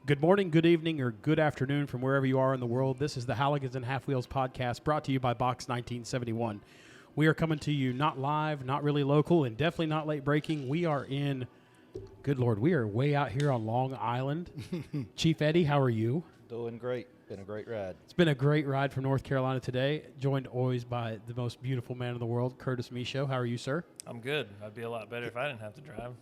Good morning, good evening, or good afternoon from wherever you are in the world. This is the Halligans Halfwheels podcast brought to you by Box 1971. We are coming to you not live, not really local, and definitely not late breaking. We are in, good Lord, we are way out here on Long Island. Chief Eddie, how are you? Doing great. Been a great ride. It's been a great ride from North Carolina today, joined always by the most beautiful man in the world, Curtis Michaud. How are you, sir? I'm good. I'd be a lot better if I didn't have to drive.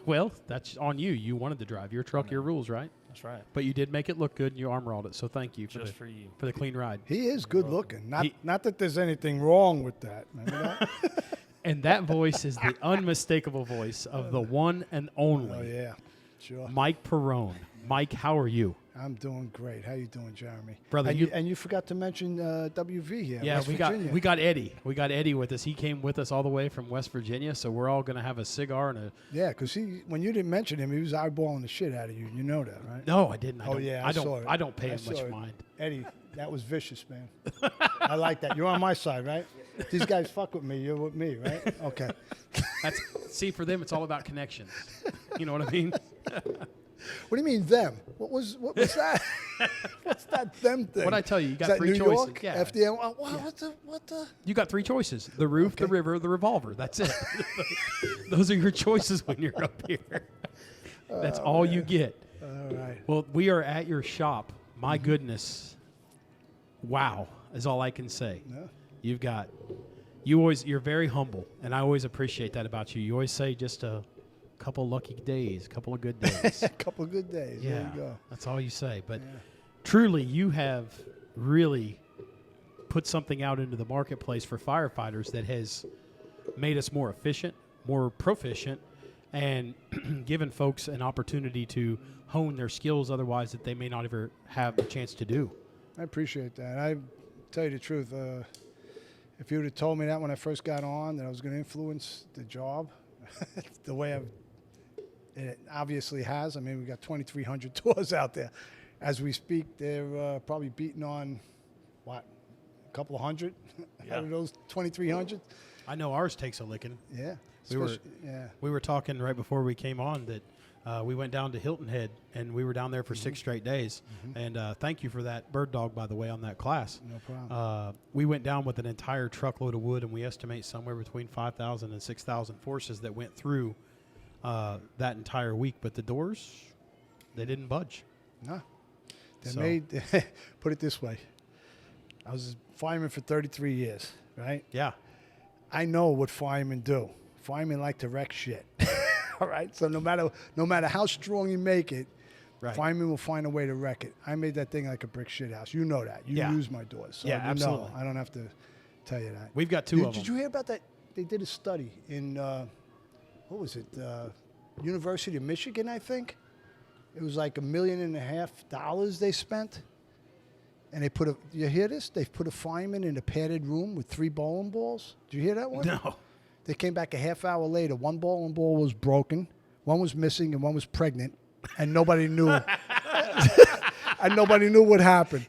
Well, that's on you. You wanted to drive. Your truck, your rules, right? That's right. But you did make it look good, and you armor-rolled it, so thank you Just for you. for the clean ride. He is good looking. Not that there's anything wrong with that. Remember that? And that voice is the unmistakable voice of the one and only Oh, yeah. Sure. Mike Perrone. Mike, how are you? I'm doing great. How you doing, Jeremy? Brother, and you forgot to mention WV here. Yeah, West we Virginia. got Eddie. We got Eddie with us. He came with us all the way from West Virginia, so we're all going to have a cigar and a... Yeah, because when you didn't mention him, he was eyeballing the shit out of you. You know that, right? No, I didn't. I saw it. I don't pay I him much saw it. mind. Eddie, that was vicious, man. I like that. You're on my side, right? These guys fuck with me. You're with me, right? Okay. See, for them, it's all about connections. You know what I mean? What do you mean them? What was that? What's that them thing? What'd I tell you? You got Is that three New choices. York? Yeah. FDNY? Oh, wow, what the? You got three choices: the roof, the river, the revolver. That's it. Those are your choices when you're up here. That's all you get. All right. Well, we are at your shop. My goodness. Wow, is all I can say. Yeah. You're very humble, and I always appreciate that about you. You always say just a couple lucky days, a couple of good days. A couple of good days. Yeah, There you go. that's all you say. But Yeah. truly, you have really put something out into the marketplace for firefighters that has made us more efficient, more proficient, and given folks an opportunity to hone their skills otherwise that they may not ever have the chance to do. I appreciate that. I tell you the truth. If you would have told me that when I first got on, that I was going to influence the job, the way it obviously has. I mean, we got 2,300 doors out there. As we speak, they're probably beating on, what, a couple of hundred out of those 2,300? I know ours takes a licking. Yeah. We were talking right before we came on that we went down to Hilton Head, and we were down there for 6 straight days. And thank you for that bird dog, by the way, on that class. No problem. We went down with an entire truckload of wood, and we estimate somewhere between 5,000 and 6,000 forces that went through that entire week. But the doors, they didn't budge. No. They put it this way. I was a fireman for 33 years, right? Yeah. I know what firemen do. Firemen like to wreck shit. All right? So no matter how strong you make it, Right. firemen will find a way to wreck it. I made that thing like a brick shit house. You know that. You use my doors. So Yeah, you absolutely. know. I don't have to tell you that. We've got 2 of them. Did you hear about that? They did a study in, what was it, University of Michigan, I think. It was like $1.5 million they spent. And they you hear this? They put a fireman in a padded room with 3 bowling balls. Did you hear that one? No. They came back a half hour later. 1 bowling ball was broken, 1 was missing, and 1 was pregnant, and nobody knew. And nobody knew what happened.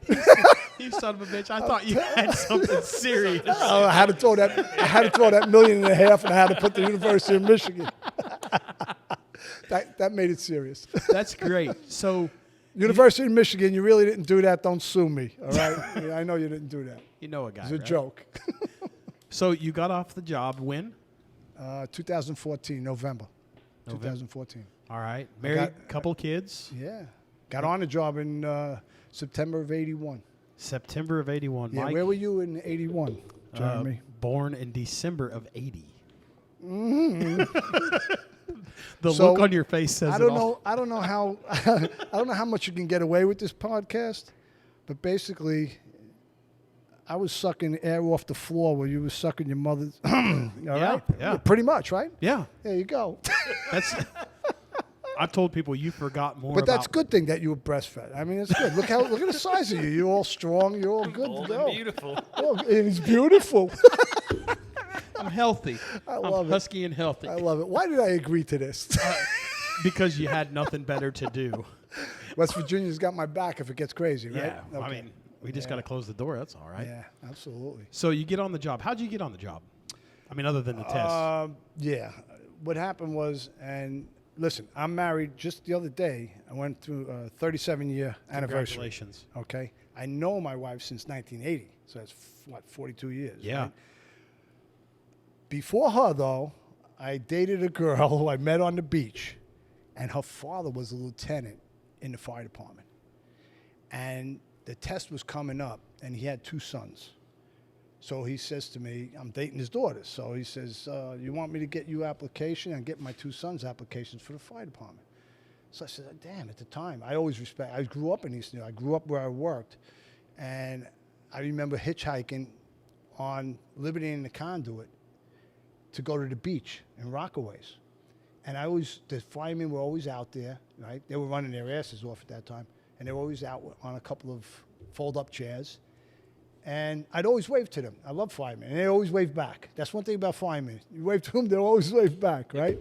You son of a bitch. I thought you had something serious. Oh, I had to throw that $1.5 million, and I had to put the University of Michigan. That made it serious. That's great. So, University of Michigan, you really didn't do that. Don't sue me, all right? I know you didn't do that. you know a guy, It's a right? joke. So you got off the job when? 2014, November. 2014. All right. Married, couple kids. Yeah. Got on the job in September of 81. September of 81. Yeah, Mike, where were you in 81, Jeremy? born in December of 80. Mm-hmm. The So, look on your face says I it don't all. know. I don't know how. I don't know how much you can get away with this podcast, but basically, I was sucking air off the floor while you were sucking your mother's. All right. Yeah. Pretty much, right? Yeah. There you go. That's. I've told people you forgot more. But that's a about, good thing that you were breastfed. I mean, it's good. Look at the size of you. You're all strong. You're all good Old to and go. beautiful. Oh, and it's beautiful. I'm healthy. I love I'm it. husky and healthy. I love it. Why did I agree to this? Because you had nothing better to do. West Virginia's got my back if it gets crazy, right? Yeah. I mean, we just got to close the door. That's all right. Yeah, absolutely. So you get on the job. How'd you get on the job? I mean, other than the test. Yeah. What happened was, and listen, I'm married just the other day. I went through a 37-year anniversary. Congratulations. Okay. I know my wife since 1980. So that's, 42 years. Yeah. Right? Before her, though, I dated a girl who I met on the beach, and her father was a lieutenant in the fire department. And the test was coming up, and he had 2 sons. So he says to me, I'm dating his daughter. So he says, you want me to get you application and get my 2 sons applications for the fire department? So I said, damn, at the time, I grew up in East New York. I grew up where I worked. And I remember hitchhiking on Liberty and the Conduit to go to the beach in Rockaways. And the firemen were always out there, right? They were running their asses off at that time. And they were always out on a couple of fold-up chairs. And I'd always wave to them. I love firemen. And they always wave back. That's one thing about firemen. You wave to them, they'll always wave back, right?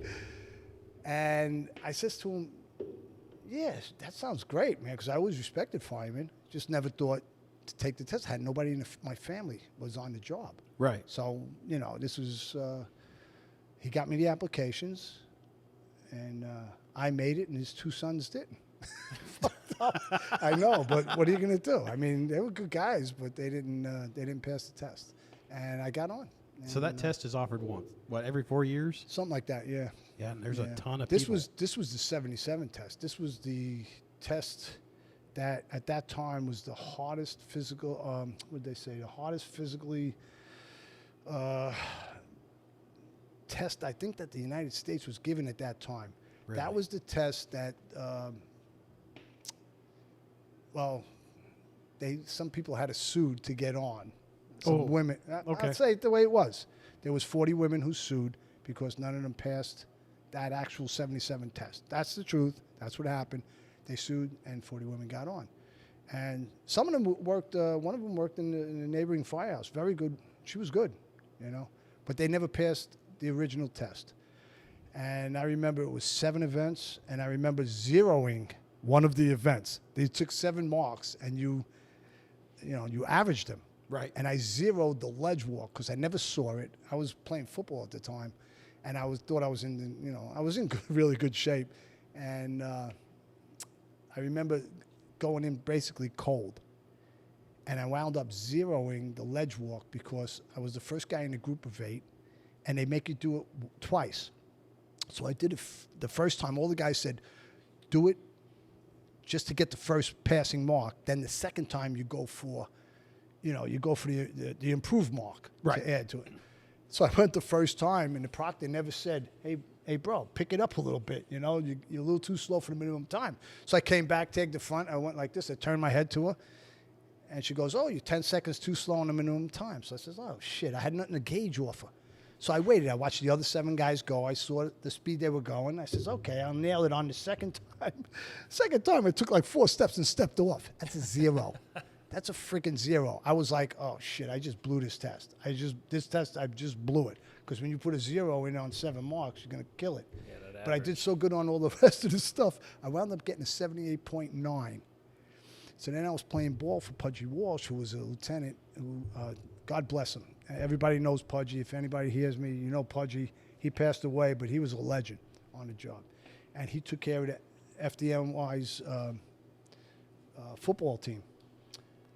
And I says to him, yes, that sounds great, man, because I always respected firemen. Just never thought to take the test. I had nobody in my family was on the job. Right. So, this was, he got me the applications, and I made it, and his 2 sons didn't. I know, but what are you going to do? I mean, they were good guys, but they didn't pass the test, and I got on. So that test is offered once, every 4 years? Something like that, yeah. Yeah, and there's a ton of this people. This was the 77 test. This was the test that at that time was the hardest physical. What did they say? The hardest physically test I think that the United States was given at that time. Really? That was the test that. Some people had to sue to get on. Some women. Okay. I'll say it the way it was. There was 40 women who sued because none of them passed that actual 77 test. That's the truth. That's what happened. They sued, and 40 women got on. And some of them worked. One of them worked in the neighboring firehouse. Very good. She was good, but they never passed the original test. And I remember it was 7 events, and I remember zeroing one of the events. They took 7 marks, and you averaged them. Right. And I zeroed the ledge walk because I never saw it. I was playing football at the time, and I thought I was in really good shape. And I remember going in basically cold, and I wound up zeroing the ledge walk because I was the first guy in a group of 8, and they make you do it twice. So I did it the first time. All the guys said, do it just to get the first passing mark. Then the second time you go for the improved mark to add to it. So I went the first time, and the proctor never said, hey, bro, pick it up a little bit. You're a little too slow for the minimum time. So I came back, take the front. I went like this. I turned my head to her, and she goes, oh, you're 10 seconds too slow on the minimum time. So I says, oh, shit, I had nothing to gauge off her. So I waited. I watched the other 7 guys go. I saw the speed they were going. I says, okay, I'll nail it on the second time. Second time, I took like 4 steps and stepped off. That's a 0. That's a freaking 0. I was like, oh, shit, I just blew this test. I just blew it. Because when you put a 0 in on 7 marks, you're going to kill it. Yeah, But I did so good on all the rest of the stuff, I wound up getting a 78.9. So then I was playing ball for Pudgy Walsh, who was a lieutenant, who, God bless him. Everybody knows Pudgy. If anybody hears me, you know Pudgy. He passed away, but he was a legend on the job. And he took care of the FDNY's football team.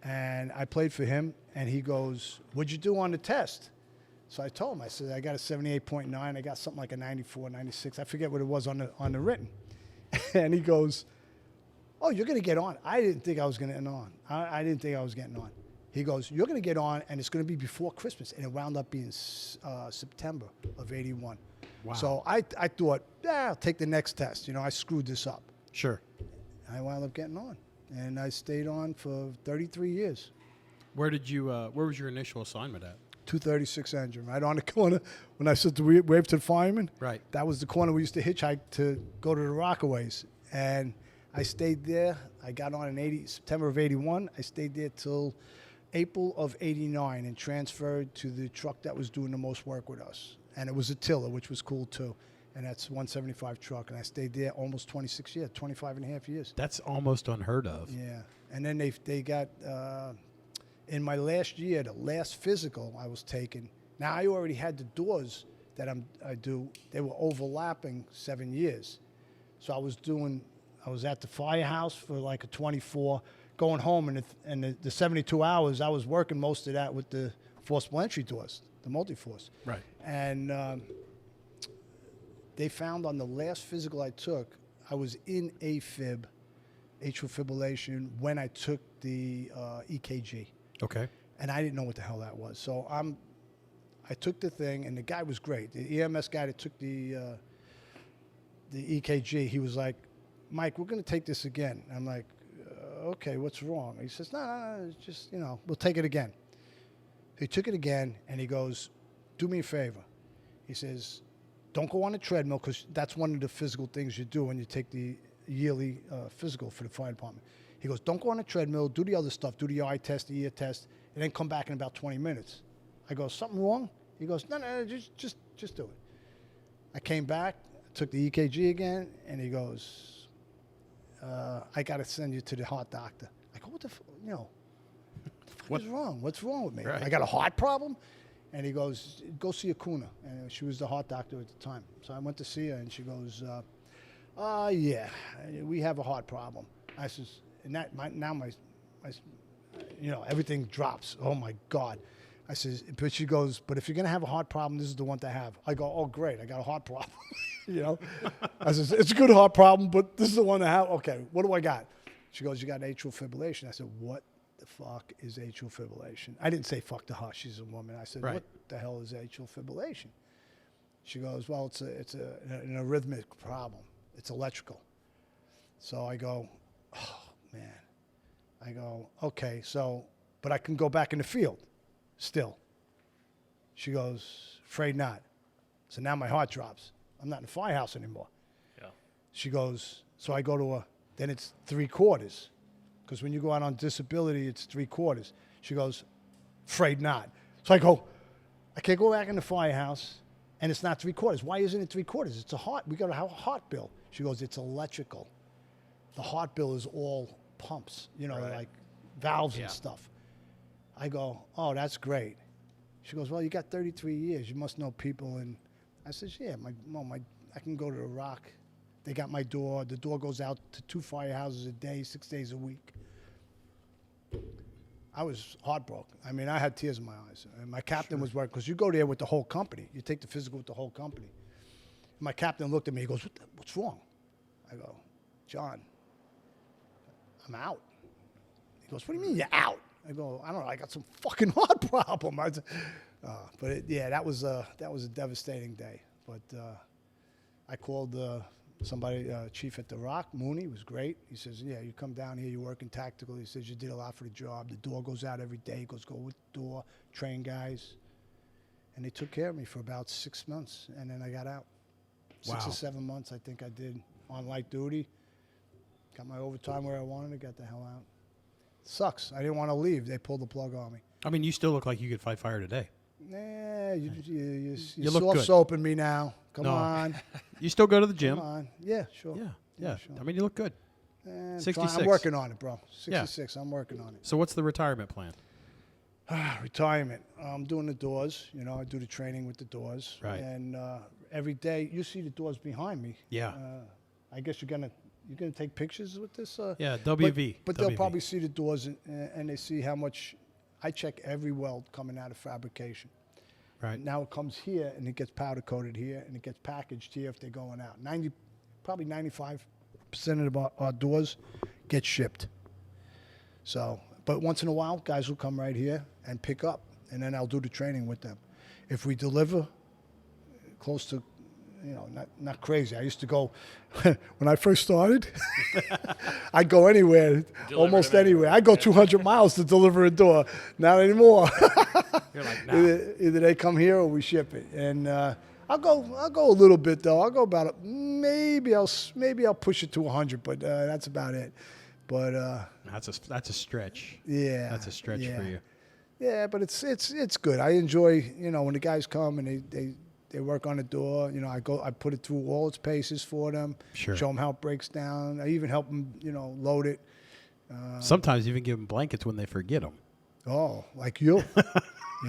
And I played for him, and he goes, what'd you do on the test? So I told him, I said, I got a 78.9. I got something like a 94, 96. I forget what it was on the written. And he goes, oh, you're going to get on. I didn't think I was going to get on. I didn't think I was getting on. He goes, you're going to get on, and it's going to be before Christmas. And it wound up being September of 81. Wow. So I thought, I'll take the next test. I screwed this up. Sure. I wound up getting on. And I stayed on for 33 years. Where was your initial assignment at? 236 engine, right on the corner. When I said to wave to the fireman, Right. that was the corner we used to hitchhike to go to the Rockaways. And I stayed there. I got on in September of 81. I stayed there till April of 89 and transferred to the truck that was doing the most work with us. And it was a tiller, which was cool too. And that's 175 truck. And I stayed there almost 26 years, 25 and a half years. That's almost unheard of. Yeah. And then they got, in my last year, the last physical I was taking. Now, I already had the doors that I do. They were overlapping 7 years. So I was at the Firehouse for like a 24, going home, and the 72 hours, I was working most of that with the forcible entry doors, the multi-force. Right. And they found on the last physical I took, I was in AFib, atrial fibrillation, when I took the EKG. Okay. And I didn't know what the hell that was. So I took the thing, and the guy was great. The EMS guy that took the EKG, he was like, Mike, we're going to take this again. I'm like, okay, what's wrong? He says, no, it's just, we'll take it again. He took it again, and he goes, do me a favor. He says, don't go on a treadmill, because that's one of the physical things you do when you take the yearly physical for the fire department. He goes, don't go on a treadmill, do the other stuff, do the eye test, the ear test, and then come back in about 20 minutes. I go, something wrong? He goes, no, just do it. I came back, took the EKG again, and he goes, I got to send you to the heart doctor. I go, what the fuck is wrong? What's wrong with me? Right. I got a heart problem? And he goes, go see Akuna. And she was the heart doctor at the time. So I went to see her, and she goes, yeah, we have a heart problem. I says, and that now my everything drops. Oh my God. I says, but she goes, but if you're gonna have a heart problem, this is the one to have. I go, oh great, I got a heart problem. I says, it's a good heart problem, but this is the one to have. Okay, what do I got? She goes, you got atrial fibrillation. I said, what the fuck is atrial fibrillation? I didn't say fuck to her. She's a woman. I said, right. What the hell is atrial fibrillation? She goes, well, it's an arrhythmic problem. It's electrical. So I go, oh man. I go, okay, so, but I can go back in the field still. She goes, afraid not. So now my heart drops. I'm not in the firehouse anymore. Yeah. She goes, so I go to then it's 3/4. Because when you go out on disability, it's 3/4. She goes, afraid not. So I go, I can't go back in the firehouse, and it's not 3/4. Why isn't it 3/4? It's a heart. We got to have a heart bill. She goes, it's electrical. The heart bill is all pumps, Right. like valves Yeah. and stuff. I go, oh, that's great. She goes, well, you got 33 years. You must know people. And I says, yeah, I can go to the Rock. They got my door. The door goes out to 2 firehouses a day, 6 days a week. I was heartbroken. I mean, I had tears in my eyes. And my captain was working, because you go there with the whole company. You take the physical with the whole company. My captain looked at me. He goes, what's wrong? I go, John, I'm out. He goes, what do you mean you're out? I go, I don't know. I got some fucking heart problem. That was a devastating day. But I called somebody, chief at the Rock, Mooney, was great. He says, yeah, you come down here, you're working tactical. He says, you did a lot for the job. The door goes out every day. He goes, go with the door, train guys. And they took care of me for about 6 months, and then I got out. Wow. 6 or 7 months, I think I did, on light duty. Got my overtime where I wanted to, got the hell out. Sucks. I didn't want to leave. They pulled the plug on me. I mean, you still look like you could fight fire today. Nah, you You look soft good. soaping me now. Come No. on. You still go to the gym. Come on. Yeah, sure. Yeah. sure. I mean, you look good. I'm 66. I'm working on it, bro. 66. I'm working on it. So what's the retirement plan? Retirement. I'm doing the doors. I do the training with the doors. Right. And every day, you see the doors behind me. Yeah. I guess you're gonna take pictures with this. Yeah, WV. But they'll WV. probably see the doors, and they see how much. I check every weld coming out of fabrication. Right. Now it comes here, and it gets powder coated here, and it gets packaged here if they're going out. Probably 95% of our doors get shipped. So, but once in a while, guys will come right here and pick up, and then I'll do the training with them. If we deliver close to, not crazy. I used to go, when I first started, I'd go anywhere, almost anywhere. I'd go 200 miles to deliver a door. Not anymore. You're like, nah. Either they come here or we ship it. And I'll go a little bit though. I'll go about maybe I'll push it to 100, but that's about it. But that's a stretch. yeah, That's a stretch for you. Yeah, but it's good. I enjoy when the guys come and they work on the door. I put it through all its paces for them. Sure. Show them how it breaks down. I even help them load it. Sometimes even give them blankets when they forget them. Oh, like you?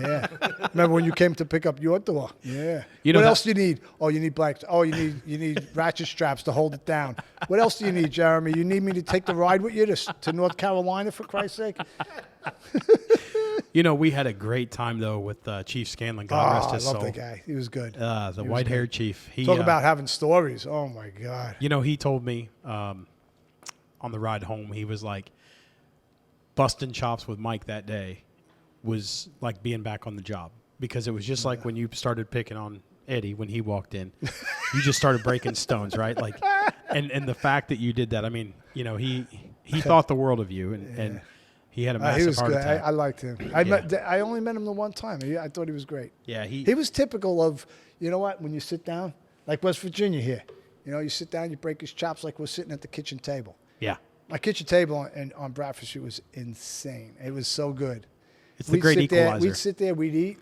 Yeah. Remember when you came to pick up your door? Yeah. You know What that- else do you need? Oh, you need blanks. Oh, you need ratchet straps to hold it down. What else do you need, Jeremy? You need me to take the ride with you to North Carolina, for Christ's sake? You know, we had a great time though with Chief Scanlon. God rest I his love soul. that guy. He was good. The white-haired chief. He, Talk about having stories. Oh my God. You know, he told me on the ride home, he was like, busting chops with Mike that day was like being back on the job, because it was just like when you started picking on Eddie when he walked in, you just started breaking stones, right? Like, and the fact that you did that, I mean, you know, he thought the world of you, and he had a He massive was heart good. attack. I liked him. I only met him the one time. I thought he was great. Yeah, He was typical of, you know what, when you sit down, like West Virginia here, you know, you sit down, you break his chops like we're sitting at the kitchen table. yeah. My kitchen table on Bradford Street was insane. It was so good. It's the great equalizer. We'd sit there, we'd eat,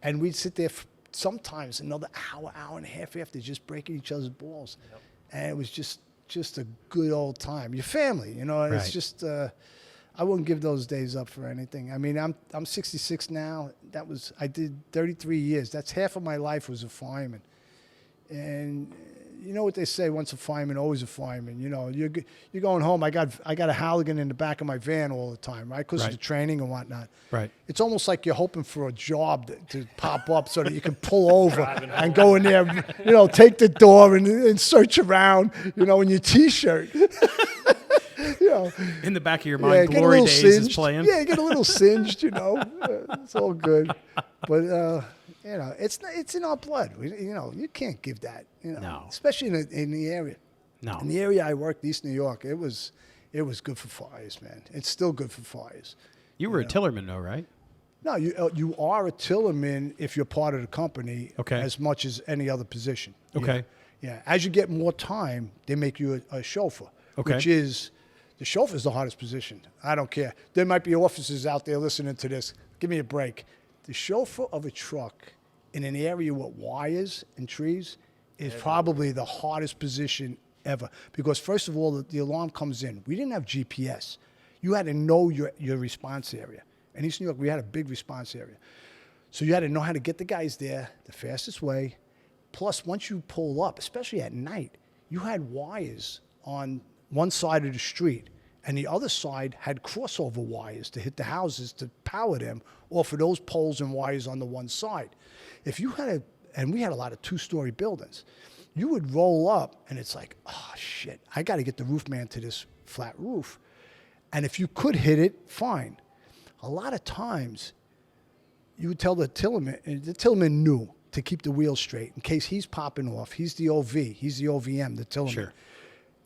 and we'd sit there sometimes another hour and a half after just breaking each other's balls. Yep. And it was just a good old time. Your family, you know, and it's Right. just, I wouldn't give those days up for anything. I mean, I'm 66 now. I did 33 years. That's half of my life was a fireman. And you know what they say, once a fireman, always a fireman. You know, you're going home. I got a Halligan in the back of my van all the time, right? Because of the training and whatnot. Right. It's almost like you're hoping for a job to pop up so that you can pull over and go in there, you know, take the door and search around, you know, in your T-shirt. You know, In the back of your mind, get a Glory little Days singed. is playing. Yeah, get a little singed, you know. It's all good. But, you know, it's in our blood. You know, you can't give that, you know, No. especially in the area. No. In the area I worked, East New York, it was good for fires, man. It's still good for fires. You were a Tillerman, though, right? No, you are a tillerman if you're part of the company, Okay. as much as any other position. You Okay. know? Yeah. As you get more time, they make you a chauffeur, Okay. which is the chauffeur is the hardest position. I don't care. There might be officers out there listening to this. Give me a break. The chauffeur of a truck in an area with wires and trees is probably the hardest position ever, because first of all, the alarm comes in. We didn't have GPS. You had to know your response area. In East New York, we had a big response area. So you had to know how to get the guys there the fastest way. Plus, once you pull up, especially at night, you had wires on one side of the street, and the other side had crossover wires to hit the houses to power them off of those poles and wires on the one side. If you had and we had a lot of two-story buildings, you would roll up, and it's like, oh, shit, I got to get the roof man to this flat roof. And if you could hit it, fine. A lot of times, you would tell the tillerman knew to keep the wheels straight in case he's popping off. He's the OV. He's the OVM, the tillerman. Sure.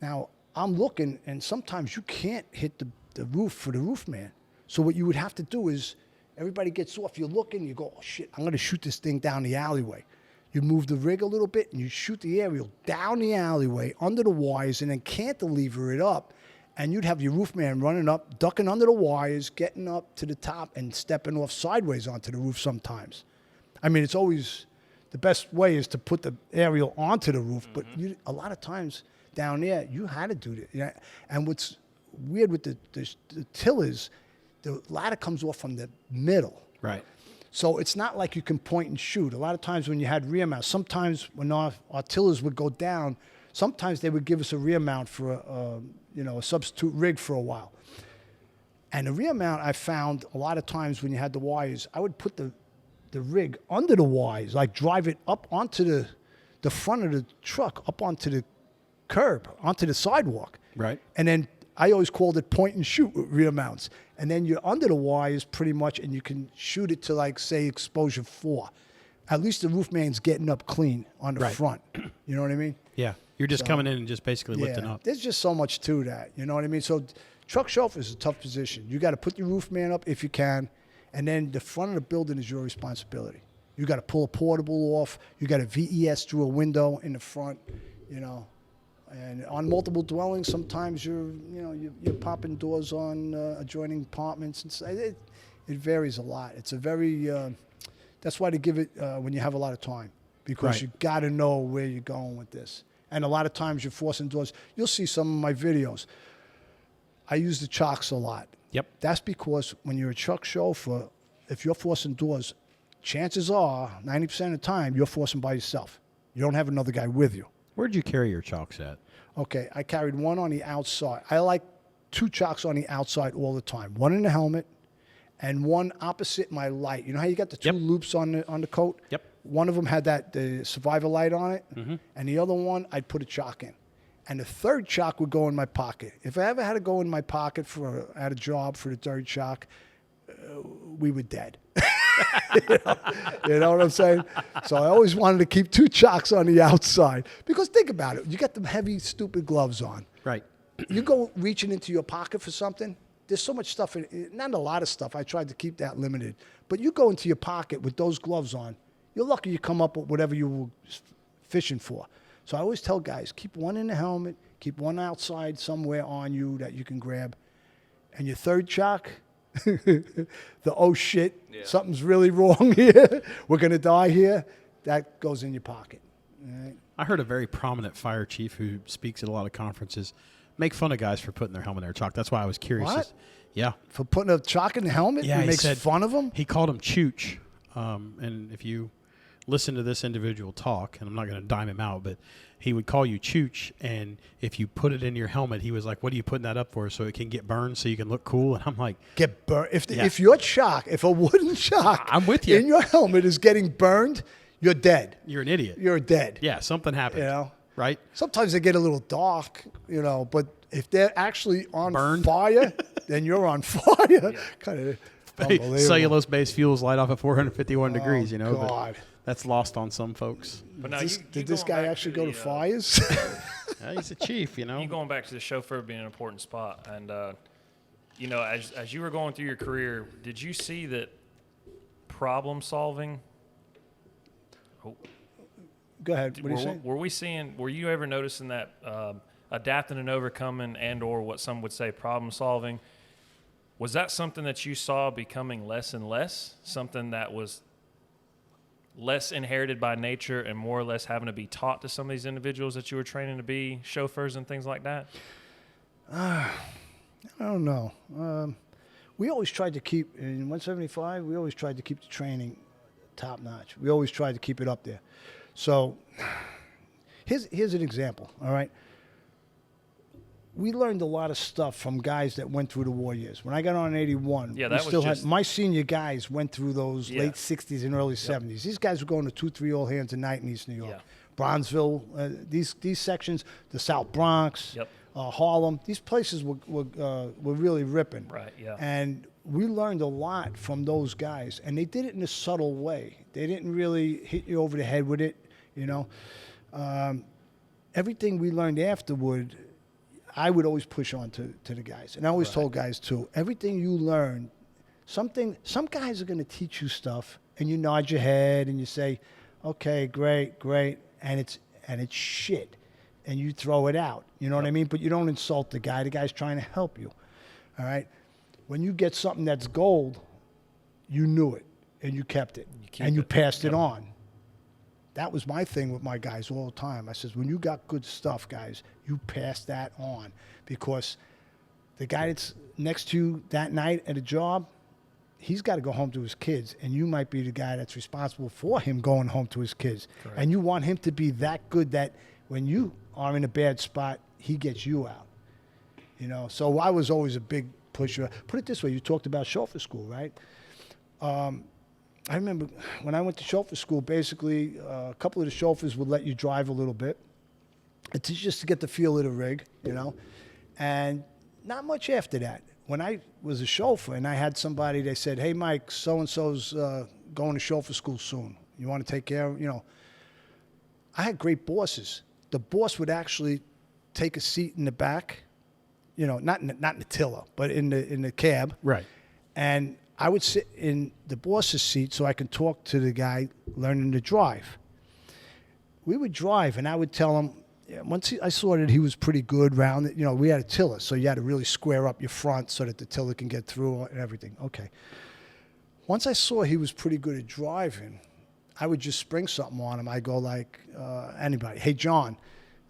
Now, I'm looking, and sometimes you can't hit the roof for the roof man. So what you would have to do is everybody gets off. You're looking, you go, oh, shit, I'm going to shoot this thing down the alleyway. You move the rig a little bit, and you shoot the aerial down the alleyway, under the wires, and then cantilever it up. And you'd have your roof man running up, ducking under the wires, getting up to the top, and stepping off sideways onto the roof sometimes. I mean, it's always the best way is to put the aerial onto the roof, but a lot of times down there, you had to do that. You know? And what's weird with the tillers, the ladder comes off from the middle. Right. So it's not like you can point and shoot. A lot of times when you had rear mounts, sometimes when our tillers would go down, sometimes they would give us a rear mount for a substitute rig for a while. And the rear mount, I found a lot of times when you had the wires, I would put the rig under the wires, like drive it up onto the front of the truck, up onto the curb, onto the sidewalk. Right. And then I always called it point and shoot with rear mounts. And then you're under the wires pretty much, and you can shoot it to, like, say, exposure 4. At least the roof man's getting up clean on the front. You know what I mean? Yeah. You're just coming in and just basically lifting up. There's just so much to that. You know what I mean? So truck chauffeur is a tough position. You got to put your roof man up if you can, and then the front of the building is your responsibility. You got to pull a portable off. You got to VES through a window in the front, you know. And on multiple dwellings, sometimes you're popping doors on adjoining apartments, and so it varies a lot. It's a very that's why they give it when you have a lot of time, because you got to know where you're going with this. And a lot of times you're forcing doors. You'll see some of my videos. I use the chocks a lot. Yep. That's because when you're a truck chauffeur, if you're forcing doors, chances are 90% of the time you're forcing by yourself. You don't have another guy with you. Where'd you carry your chocks at? Okay, I carried one on the outside. I like 2 chocks on the outside all the time. One in the helmet and one opposite my light. You know how you got the 2 loops on the coat? Yep. One of them had the survivor light on it, and the other one I'd put a chock in. And the third chock would go in my pocket. If I ever had to go in my pocket at a job for the third chock, we were dead. You know what I'm saying? So I always wanted to keep 2 chocks on the outside. Because think about it. You got the heavy, stupid gloves on. Right. You go reaching into your pocket for something, there's so much stuff, not a lot of stuff. I tried to keep that limited. But you go into your pocket with those gloves on, you're lucky you come up with whatever you were fishing for. So I always tell guys, keep one in the helmet, keep one outside somewhere on you that you can grab. And your third chock, the oh shit, something's really wrong here, we're going to die here, that goes in your pocket. All right? I heard a very prominent fire chief who speaks at a lot of conferences make fun of guys for putting their helmet in their chock. That's why I was curious. What? Yeah. For putting a chock in the helmet? Yeah, He makes fun of them? He called him Chooch. And if you listen to this individual talk, and I'm not going to dime him out, but he would call you Chooch, and if you put it in your helmet, he was like, what are you putting that up for? So it can get burned so you can look cool? And I'm like, Get burned. If your chock, if a wooden chock I'm with you. in your helmet is getting burned, you're dead. you're an idiot. You're dead. Yeah, something happened. You know? Right? Sometimes they get a little dark, but if they're actually on Burned. fire, then you're on fire. Kind of unbelievable. Cellulose-based fuels light off at 451 degrees, but God. that's lost on some folks. But now Did this guy actually go to fires? Yeah, he's a chief, You going back to the chauffeur being an important spot, and as you were going through your career, did you see that problem solving? Go ahead. What are you saying? Were you ever noticing that adapting and overcoming, and/or what some would say problem solving, was that something that you saw becoming less and less? Something that was less inherited by nature and more or less having to be taught to some of these individuals that you were training to be chauffeurs and things like that? I don't know. We always tried to keep, in 175, we always tried to keep the training top notch. We always tried to keep it up there. So here's an example, all right? We learned a lot of stuff from guys that went through the war years. When I got on in 81, my senior guys went through those late 60s and early 70s. These guys were going to 2-3 all hands a night in East New York. Bronzeville, these sections, the South Bronx, Harlem, these places were really ripping. Right, yeah. And we learned a lot from those guys, and they did it in a subtle way. They didn't really hit you over the head with it, Everything we learned afterward, I would always push on to the guys. And I always told guys, too, everything you learn, some guys are going to teach you stuff, and you nod your head, and you say, okay, great, and it's shit, and you throw it out. You know what I mean? But you don't insult the guy. The guy's trying to help you, all right? When you get something that's gold, you knew it, and you kept it, and you passed it on. That was my thing with my guys all the time. I says, when you got good stuff, guys, you pass that on, because the guy that's next to you that night at a job, he's got to go home to his kids, and you might be the guy that's responsible for him going home to his kids. Correct. And you want him to be that good that when you are in a bad spot, he gets you out. So I was always a big pusher. Put it this way, you talked about chauffeur school, right? I remember when I went to chauffeur school, basically a couple of the chauffeurs would let you drive a little bit. It's just to get the feel of the rig, and not much after that. When I was a chauffeur and I had somebody, they said, hey, Mike, so-and-so's going to chauffeur school soon. You want to take care of, I had great bosses. The boss would actually take a seat in the back, not in the tiller, but in the cab. Right. And I would sit in the boss's seat so I could talk to the guy learning to drive. We would drive, and I would tell him, once I saw that he was pretty good round, we had a tiller, so you had to really square up your front so that the tiller can get through and everything. Okay. Once I saw he was pretty good at driving, I would just spring something on him. I'd go like anybody. Hey, John,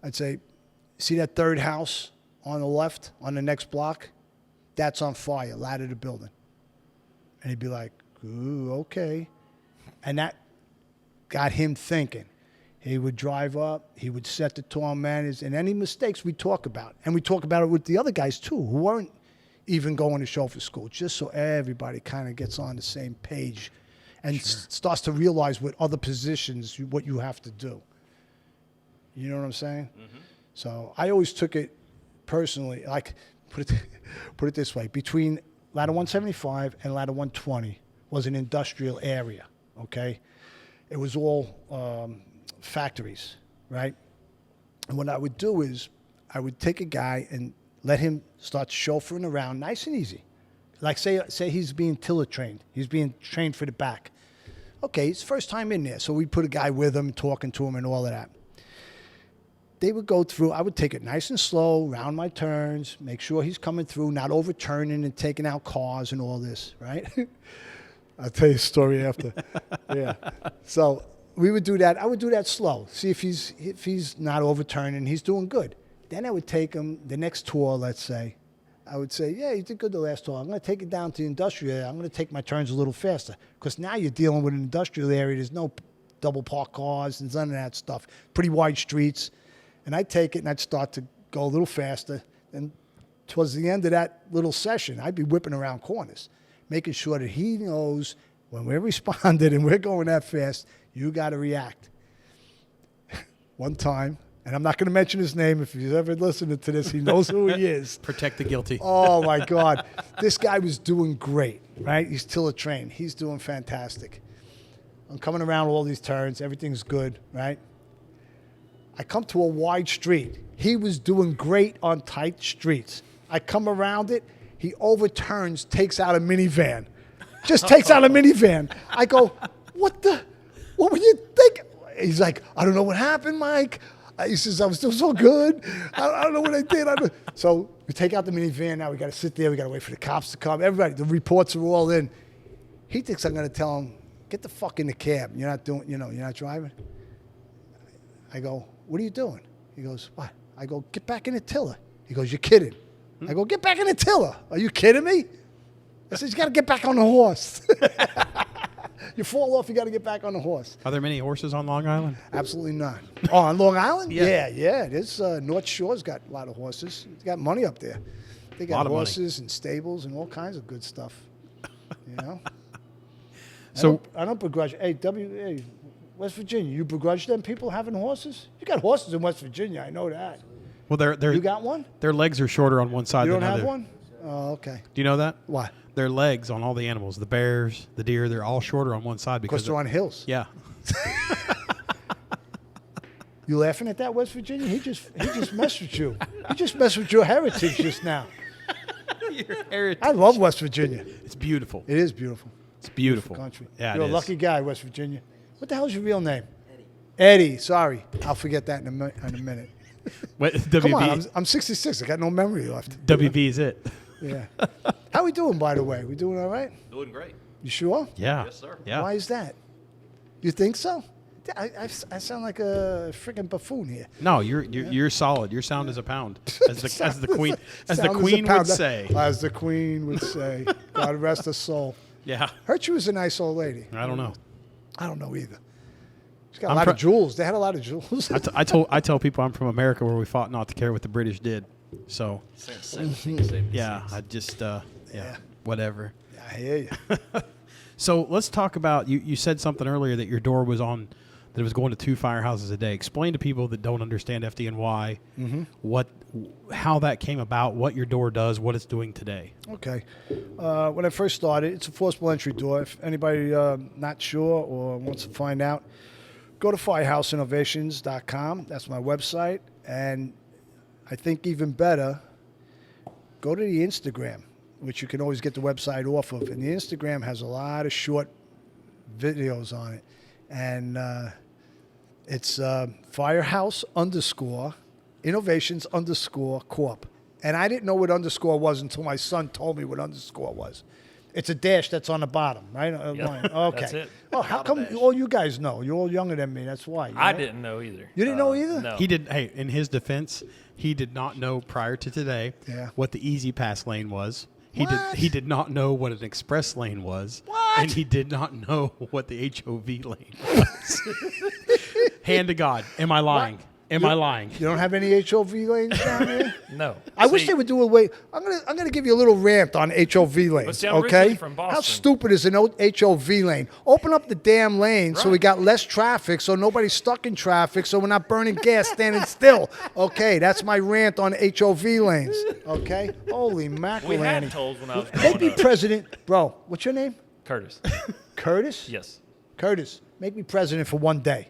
I'd say, see that third house on the left on the next block? That's on fire. Ladder to building. And he'd be like, ooh, okay. And that got him thinking. He would drive up. He would set the tone manners. And any mistakes we talk about. And we talk about it with the other guys, too, who weren't even going to chauffeur school, just so everybody kind of gets on the same page and starts to realize with other positions what you have to do. You know what I'm saying? Mm-hmm. So I always took it personally, like, put it this way. Between ladder 175 and ladder 120 was an industrial area, okay? It was all factories, right? And what I would do is I would take a guy and let him start chauffeuring around nice and easy. Like say he's being tiller trained. He's being trained for the back. Okay, it's first time in there. So we put a guy with him, talking to him and all of that. They would go through. I would take it nice and slow, round my turns, make sure he's coming through, not overturning and taking out cars and all this, right? I'll tell you a story after. Yeah. So we would do that. I would do that slow. See if he's not overturning. He's doing good. Then I would take him the next tour, let's say. I would say, yeah, you did good the last tour. I'm going to take it down to the industrial area. I'm going to take my turns a little faster. Because now you're dealing with an industrial area. There's no double park cars and none of that stuff. Pretty wide streets. And I'd take it and I'd start to go a little faster. And towards the end of that little session, I'd be whipping around corners, making sure that he knows when we're responding and we're going that fast, you got to react. One time, and I'm not going to mention his name. If he's ever listening to this, he knows who he is. Protect the guilty. Oh, my God. This guy was doing great, right? He's still a train. He's doing fantastic. I'm coming around all these turns. Everything's good, right? I come to a wide street. He was doing great on tight streets. I come around it. He overturns, takes out a minivan. Just takes out a minivan. I go, what were you thinking? He's like, I don't know what happened, Mike. He says, I was still so good. I don't know what I did. So we take out the minivan. Now we got to sit there. We got to wait for the cops to come. Everybody, the reports are all in. He thinks I'm going to tell him, get the fuck in the cab. You're not driving. I go, what are you doing? He goes, what? I go, get back in the tiller. He goes, you're kidding. I go, get back in the tiller. Are you kidding me? I said, you got to get back on the horse. You fall off, you got to get back on the horse. Are there many horses on Long Island? Absolutely not. Oh, on Long Island? Yeah. Yeah. There's North Shore's got a lot of horses. They got money up there. They got horses and stables and all kinds of good stuff. You know? So I don't begrudge. Hey, West Virginia, you begrudge them people having horses? You got horses in West Virginia, I know that. Well, they're You got one? their legs are shorter on one side You than don't the have other. one? Oh, okay. Do you know that? Why? Their legs on all the animals, the bears, the deer, they're all shorter on one side Because they're on hills. Yeah. You laughing at that, West Virginia? He just messed with you. He just messed with your heritage just now. Your heritage. I love West Virginia. It's beautiful. It is beautiful. It's beautiful. Country. Yeah, You're it a is. lucky guy, West Virginia. What the hell's your real name? Eddie. Sorry. I'll forget that in a minute. What, Come on, WB, I'm 66. I got no memory left. WB is it. Yeah. How we doing, by the way? We doing all right? Doing great. You sure? Yeah. Yes, sir. Yeah. Why is that? You think so? I sound like a freaking buffoon here. No, you're solid. Your sound is a pound, as the queen Sound is a would pound. say. As the queen would say. God rest her soul. Yeah. Heard she was a nice old lady. I don't know. I don't know either. She's got a lot of jewels. They had a lot of jewels. I tell people I'm from America where we fought not to care what the British did. So yeah, I just whatever. I hear you. So let's talk about you said something earlier that your door was on, that it was going to 2 firehouses a day. Explain to people that don't understand FDNY how that came about, what your door does, what it's doing today. Okay. When I first started, it's a forcible entry door. If anybody not sure or wants to find out, go to FirehouseInnovations.com. That's my website. And I think even better, go to the Instagram, which you can always get the website off of. And the Instagram has a lot of short videos on it. And it's Firehouse_Innovations_Corp. And I didn't know what underscore was until my son told me what underscore was. It's a dash that's on the bottom, right? Line. Okay. That's it. Oh, how come all you guys know? You're all younger than me. That's why. I didn't know either. You didn't know either? No. He did. Hey, in his defense, he did not know prior to today what the easy pass lane was. He did not know what an express lane was. What? And he did not know what the HOV lane was. Hand to God. Am I lying? Am I lying? You don't have any HOV lanes down here? No. I wish they would do away. I'm gonna give you a little rant on HOV lanes. see, I'm originally okay? from How Boston. stupid is an HOV lane? Open up the damn lane so we Right. got less traffic, so nobody's stuck in traffic, so we're not burning gas standing still. Okay, that's my rant on HOV lanes. Okay, holy mackerel, We had Annie. tolls when I was Make growing me up. president, bro. What's your name? Curtis. Curtis. Yes. Curtis, make me president for one day.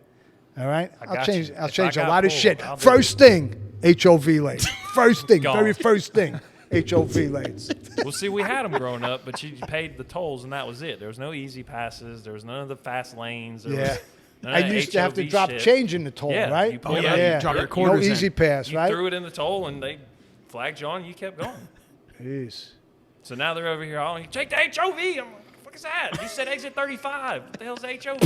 All right, I I'll got change. you. I'll If change I a got lot of pulled, shit. I'll do First thing, HOV lanes. First thing, Gone. very first thing, HOV lanes. Well, see, we had them growing up, but you paid the tolls, and that was it. There was no easy passes. There was none of the fast lanes. There Yeah, was none I of that used to have to HOV drop shit. change in the toll, Yeah, right? you pull- yeah, you drop your no quarters No in. easy pass, You right? threw it in the toll, and they flagged you on. You kept going. Jeez. So now they're over here all, take the HOV. I'm like, what is that? You said exit 35. What the hell's HOV?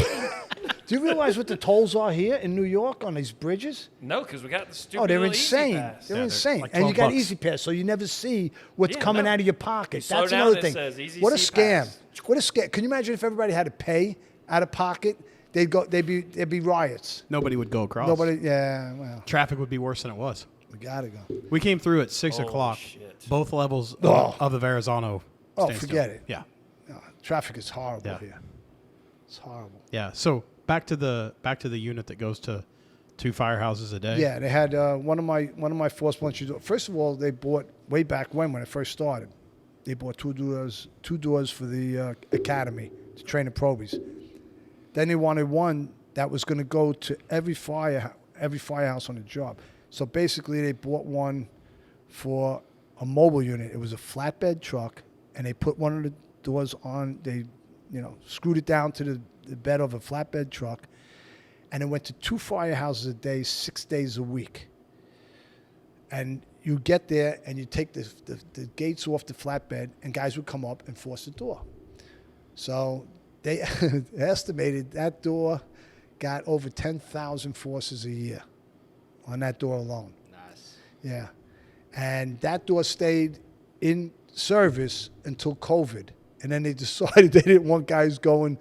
Do you realize what the tolls are here in New York on these bridges? No, because we got the stupid Oh, they're little insane. Easy Pass. They're they're insane. like And you 12 got bucks. Easy Pass, so you never see what's Yeah, coming no. out of your pocket. You slow That's down, another it thing. says Easy What a C scam. Pass. What a scam. Can you imagine if everybody had to pay out of pocket? There'd be riots. Nobody would go across. Nobody, yeah, well, Traffic would be worse than it was. we got to go. We came through at 6 Holy o'clock, shit. both levels Oh. of the Verrazano. Oh, standstill. forget it. Yeah. No, traffic is horrible Yeah. here. It's horrible. Yeah. So back to the unit that goes to 2 firehouses a day. Yeah, they had one of my force lunches. First of all, they bought way back when I first started. They bought two doors for the academy to train the probies. Then they wanted one that was going to go to every firehouse on the job. So basically, they bought one for a mobile unit. It was a flatbed truck, and they put one of the doors on. They, screwed it down to the bed of a flatbed truck, and it went to 2 firehouses a day, 6 days a week. And you get there, and you take the gates off the flatbed, and guys would come up and force the door. So they estimated that door got over 10,000 forces a year on that door alone. Nice. Yeah. And that door stayed in service until COVID. And then they decided they didn't want guys going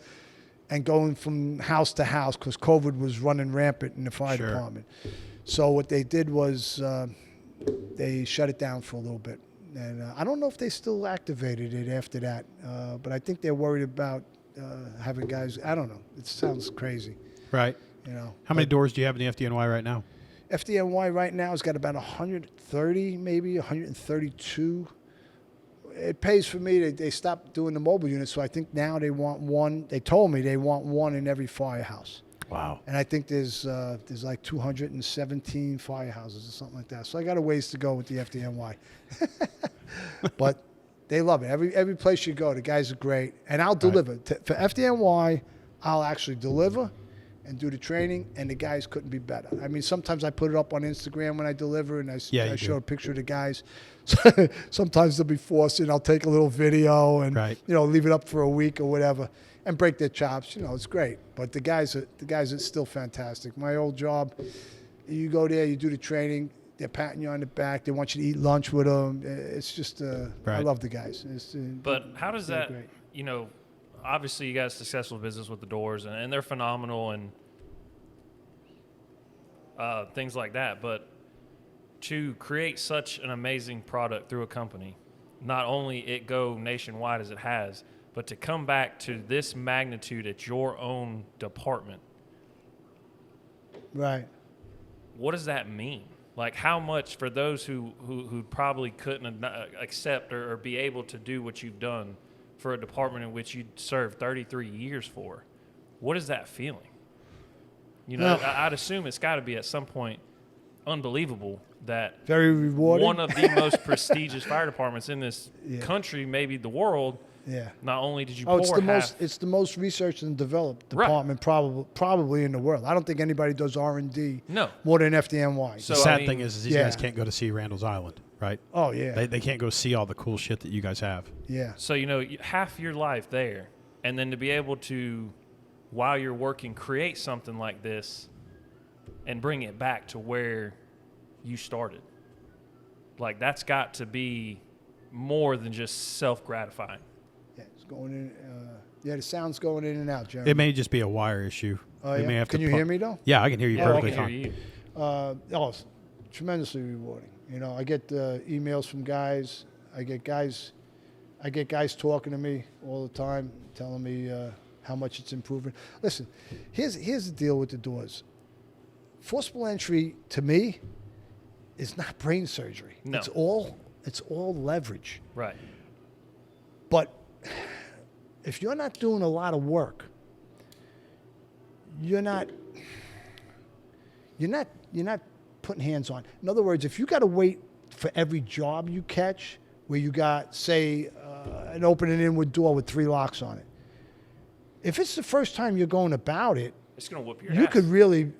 from house to house because COVID was running rampant in the fire Sure. department. So what they did was they shut it down for a little bit. And I don't know if they still activated it after that, but I think they're worried about having guys. I don't know. It sounds crazy, Right. How many doors do you have in the FDNY right now? FDNY right now has got about 130, maybe 132. It pays for me. They stopped doing the mobile units, so I think now they want one. They told me they want one in every firehouse. Wow. And I think there's like 217 firehouses or something like that. So I got a ways to go with the FDNY. But they love it. Every place you go, the guys are great. And I'll deliver. For FDNY, I'll actually deliver and do the training, and the guys couldn't be better. I mean, sometimes I put it up on Instagram when I deliver, and I you show do. a picture of the guys. Sometimes they'll be forced, and I'll take a little video and Right. leave it up for a week or whatever, and break their chops. It's great. But the guys are still fantastic. My old job, you go there, you do the training, they're patting you on the back, they want you to eat lunch with them. It's just, I Right. love the guys. But how does they're that, great. Obviously you got a successful business with the doors, and they're phenomenal and things like that. But to create such an amazing product through a company, not only it go nationwide as it has, but to come back to this magnitude at your own department, Right. what does that mean? Like, how much for those who probably couldn't accept or be able to do what you've done for a department in which you served 33 years for? What is that feeling? Well- I'd assume it's got to be at some point unbelievable that Very rewarding. one of the most prestigious fire departments in this Yeah. country, maybe the world, Yeah. not only did you Oh, pour it's the most researched and developed Right. department probably in the world. I don't think anybody does R&D No. more than FDNY. So, The I sad mean- thing is these Yeah. guys can't go to see Randall's Island, right? Oh yeah. They can't go see all the cool shit that you guys have. Yeah. So, half your life there, and then to be able to, while you're working, create something like this and bring it back to where you started. Like, that's got to be more than just self-gratifying. Yeah, it's going in. Yeah, the sound's going in and out, Jeremy. It may just be a wire issue. Oh, We yeah? may have Can to you hear me, though? Yeah, I can hear you Yeah, I perfectly can fine. hear you. It's tremendously rewarding. You know, I get emails from guys. I get guys talking to me all the time, telling me how much it's improving. Listen, here's the deal with the doors. Forcible entry, to me, is not brain surgery. No. It's all leverage. Right. But if you're not doing a lot of work, you're not putting hands on. In other words, if you got to wait for every job you catch, where you got, say, an open and inward door with 3 locks on it, if it's the first time you're going about it, It's going to whoop your you ass.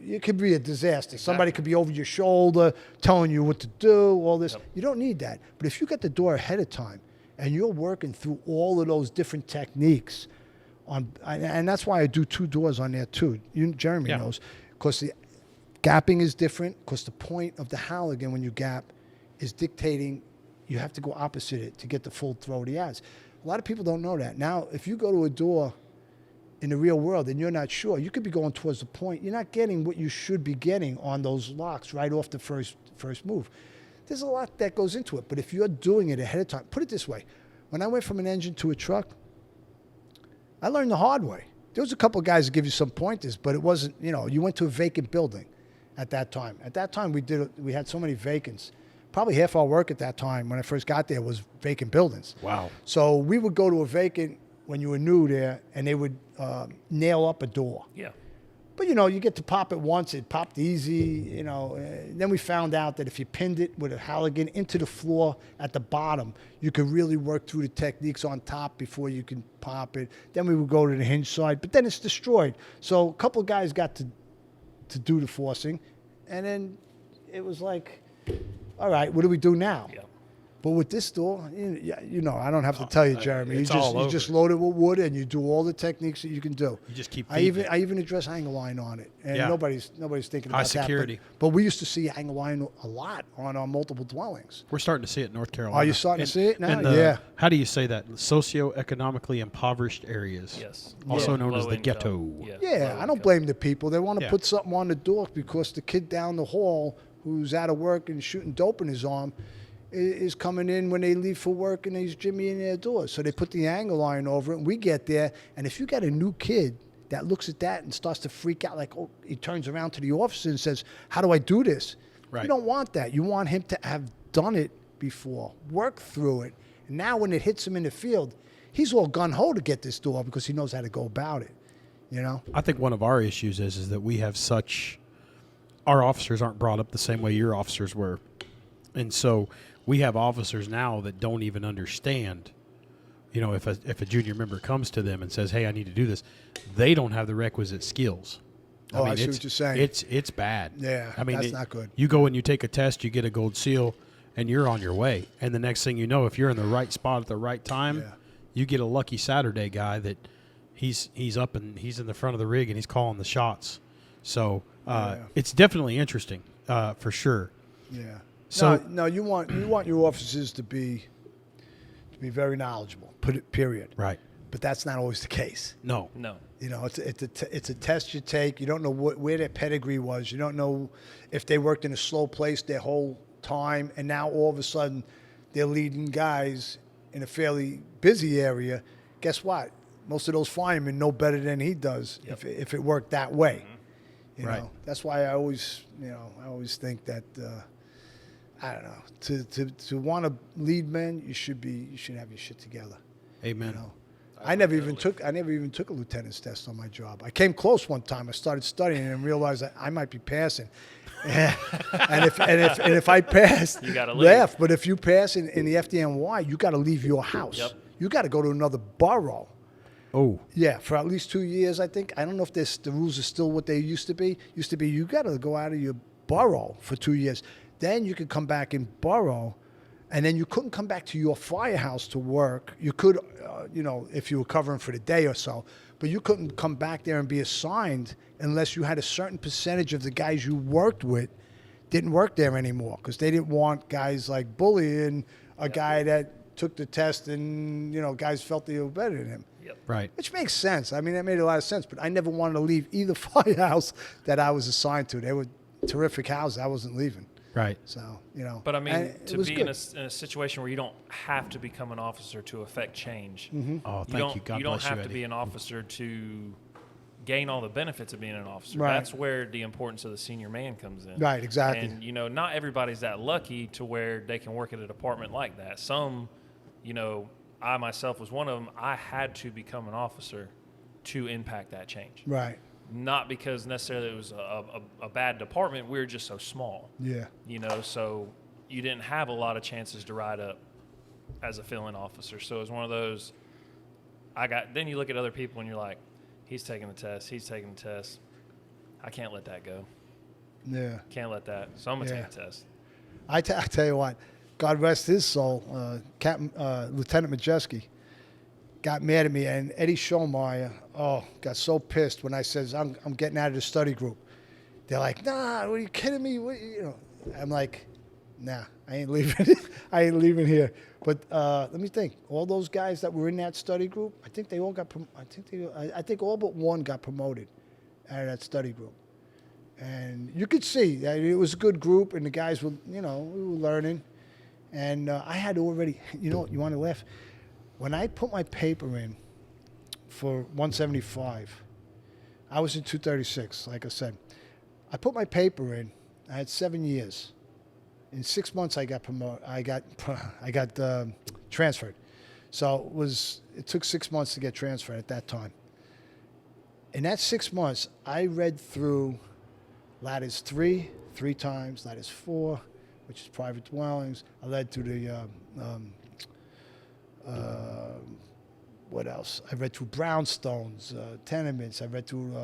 it could be a disaster. Somebody could be over your shoulder telling you what to do, all this. Yep. You don't need that. But if you got the door ahead of time and you're working through all of those different techniques, and that's why I do 2 doors on there too. Jeremy knows, because the gapping is different, because the point of the Halligan when you gap is dictating you have to go opposite it to get the full throw he has. A lot of people don't know that. Now, if you go to a door in the real world and you're not sure, you could be going towards the point. You're not getting what you should be getting on those locks right off the first move. There's a lot that goes into it, but if you're doing it ahead of time, put it this way. When I went from an engine to a truck, I learned the hard way. There was a couple of guys that give you some pointers, but it wasn't, you went to a vacant building at that time. At that time, we had so many vacants. Probably half our work at that time when I first got there was vacant buildings. Wow. So we would go to a vacant when you were new there, and they would nail up a door. Yeah. But, you get to pop it once. It popped easy, Then we found out that if you pinned it with a Halligan into the floor at the bottom, you could really work through the techniques on top before you can pop it. Then we would go to the hinge side, but then it's destroyed. So a couple of guys got to do the forcing, and then it was like, all right, what do we do now? Yeah. But with this door, I don't have to tell you, Jeremy. it's You all over. just load it with wood, and you do all the techniques that you can do. You just keep I feeding even address angle line on it, and Yeah. nobody's thinking High about security. that. But we used to see angle line a lot on our multiple dwellings. We're starting to see it in North Carolina. Are you starting to see it now? in the- Yeah. How do you say that? Socioeconomically impoverished areas. Yes. Also Low- known as low the income. ghetto. Yeah, low I don't income. blame the people. They want to Yeah. put something on the door because the kid down the hall who's out of work and shooting dope in his arm is coming in when they leave for work and he's jimmying their doors. So they put the angle line over it, and we get there. And if you got a new kid that looks at that and starts to freak out, like, oh, he turns around to the officer and says, how do I do this? Right. You don't want that. You want him to have done it before, work through it. And now when it hits him in the field, he's all gung-ho to get this door because he knows how to go about it, I think one of our issues is that we have our officers aren't brought up the same way your officers were. And so we have officers now that don't even understand, if a junior member comes to them and says, hey, I need to do this, they don't have the requisite skills. I see what you're saying. It's bad. Yeah, I mean, that's not good. You go and you take a test, you get a gold seal, and you're on your way. And the next thing you know, if you're in the right spot at the right time, Yeah. you get a lucky Saturday guy that he's up and he's in the front of the rig and he's calling the shots. So it's definitely interesting for sure. Yeah. So- no, you want your officers to be very knowledgeable. Period. Right. But that's not always the case. No. No. It's a test you take. You don't know where their pedigree was. You don't know if they worked in a slow place their whole time, and now all of a sudden they're leading guys in a fairly busy area. Guess what? Most of those firemen know better than he does if it worked that way. You Right. know, that's why I always think that I don't know, to want to lead men, you should have your shit together. Amen. You know? I never even took a lieutenant's test on my job. I came close one time. I started studying and realized that I might be passing. and if I passed, You gotta leave. left. But if you pass in the FDNY, you got to leave your house. Yep. You got to go to another borough. Oh, Yeah, for at least 2 years, I think. I don't know if the rules are still what they used to be. You got to go out of your borough for 2 years. Then you could come back in borough, and then you couldn't come back to your firehouse to work. You could, if you were covering for the day or so, but you couldn't come back there and be assigned unless you had a certain percentage of the guys you worked with didn't work there anymore because they didn't want guys like bullying a guy that took the test and, guys felt they were better than him. Yep. Right. Which makes sense. I mean, that made a lot of sense. But I never wanted to leave either firehouse that I was assigned to. They were terrific houses. I wasn't leaving. Right. So, But I mean, and to it was be good. in a situation where you don't have to become an officer to affect change. Oh, You thank don't, you. God you don't bless have you, to Eddie. be an officer to gain all the benefits of being an officer. Right. That's where the importance of the senior man comes in. Right, exactly. And, not everybody's that lucky to where they can work at a department like that. Some, I myself was one of them. I had to become an officer to impact that change. Right. Not because necessarily it was a bad department. We were just so small. Yeah. So you didn't have a lot of chances to ride up as a fill-in officer. So it was one of those, then you look at other people and you're like, he's taking the test. I can't let that go. Yeah. Can't let that. So I'm going to Yeah. take the test. I tell you what, God rest his soul, Lieutenant Majeski got mad at me, and Eddie Schomeyer, got so pissed when I says I'm getting out of the study group. They're like, nah, are you kidding me? I'm like, nah, I ain't leaving. I ain't leaving here. But let me think. All those guys that were in that study group, I think they all got. I think all but one got promoted out of that study group. And you could see that it was a good group, and the guys were, we were learning. And I had already, you want to laugh? When I put my paper in for 175, I was in 236, like I said. I put my paper in. I had 7 years. In 6 months, I got promoted. I got transferred. So it took 6 months to get transferred at that time. In that 6 months, I read through Ladders 3 times, Ladders 4, which is private dwellings. I read through the what else? I read through brownstones, tenements. I read through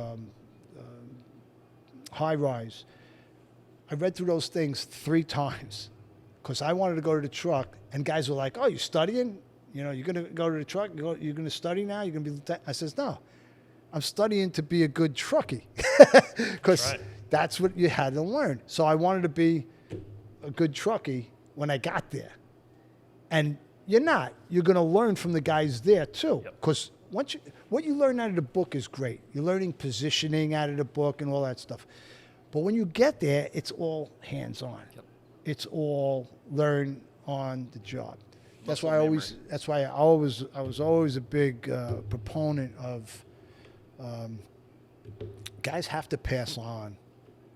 high-rise. I read through those things 3 times because I wanted to go to the truck, and guys were like, "Oh, you're studying? You're going to go to the truck? You're going to study now? You're going to be lieutenant?" I says, "No, I'm studying to be a good truckie because that's what you had to learn." So I wanted to be a good truckie when I got there. And you're not. You're going to learn from the guys there, too. Because what you learn out of the book is great. You're learning positioning out of the book and all that stuff. But when you get there, it's all hands-on. It's all learn on the job. That's why I was always a big proponent of guys have to pass on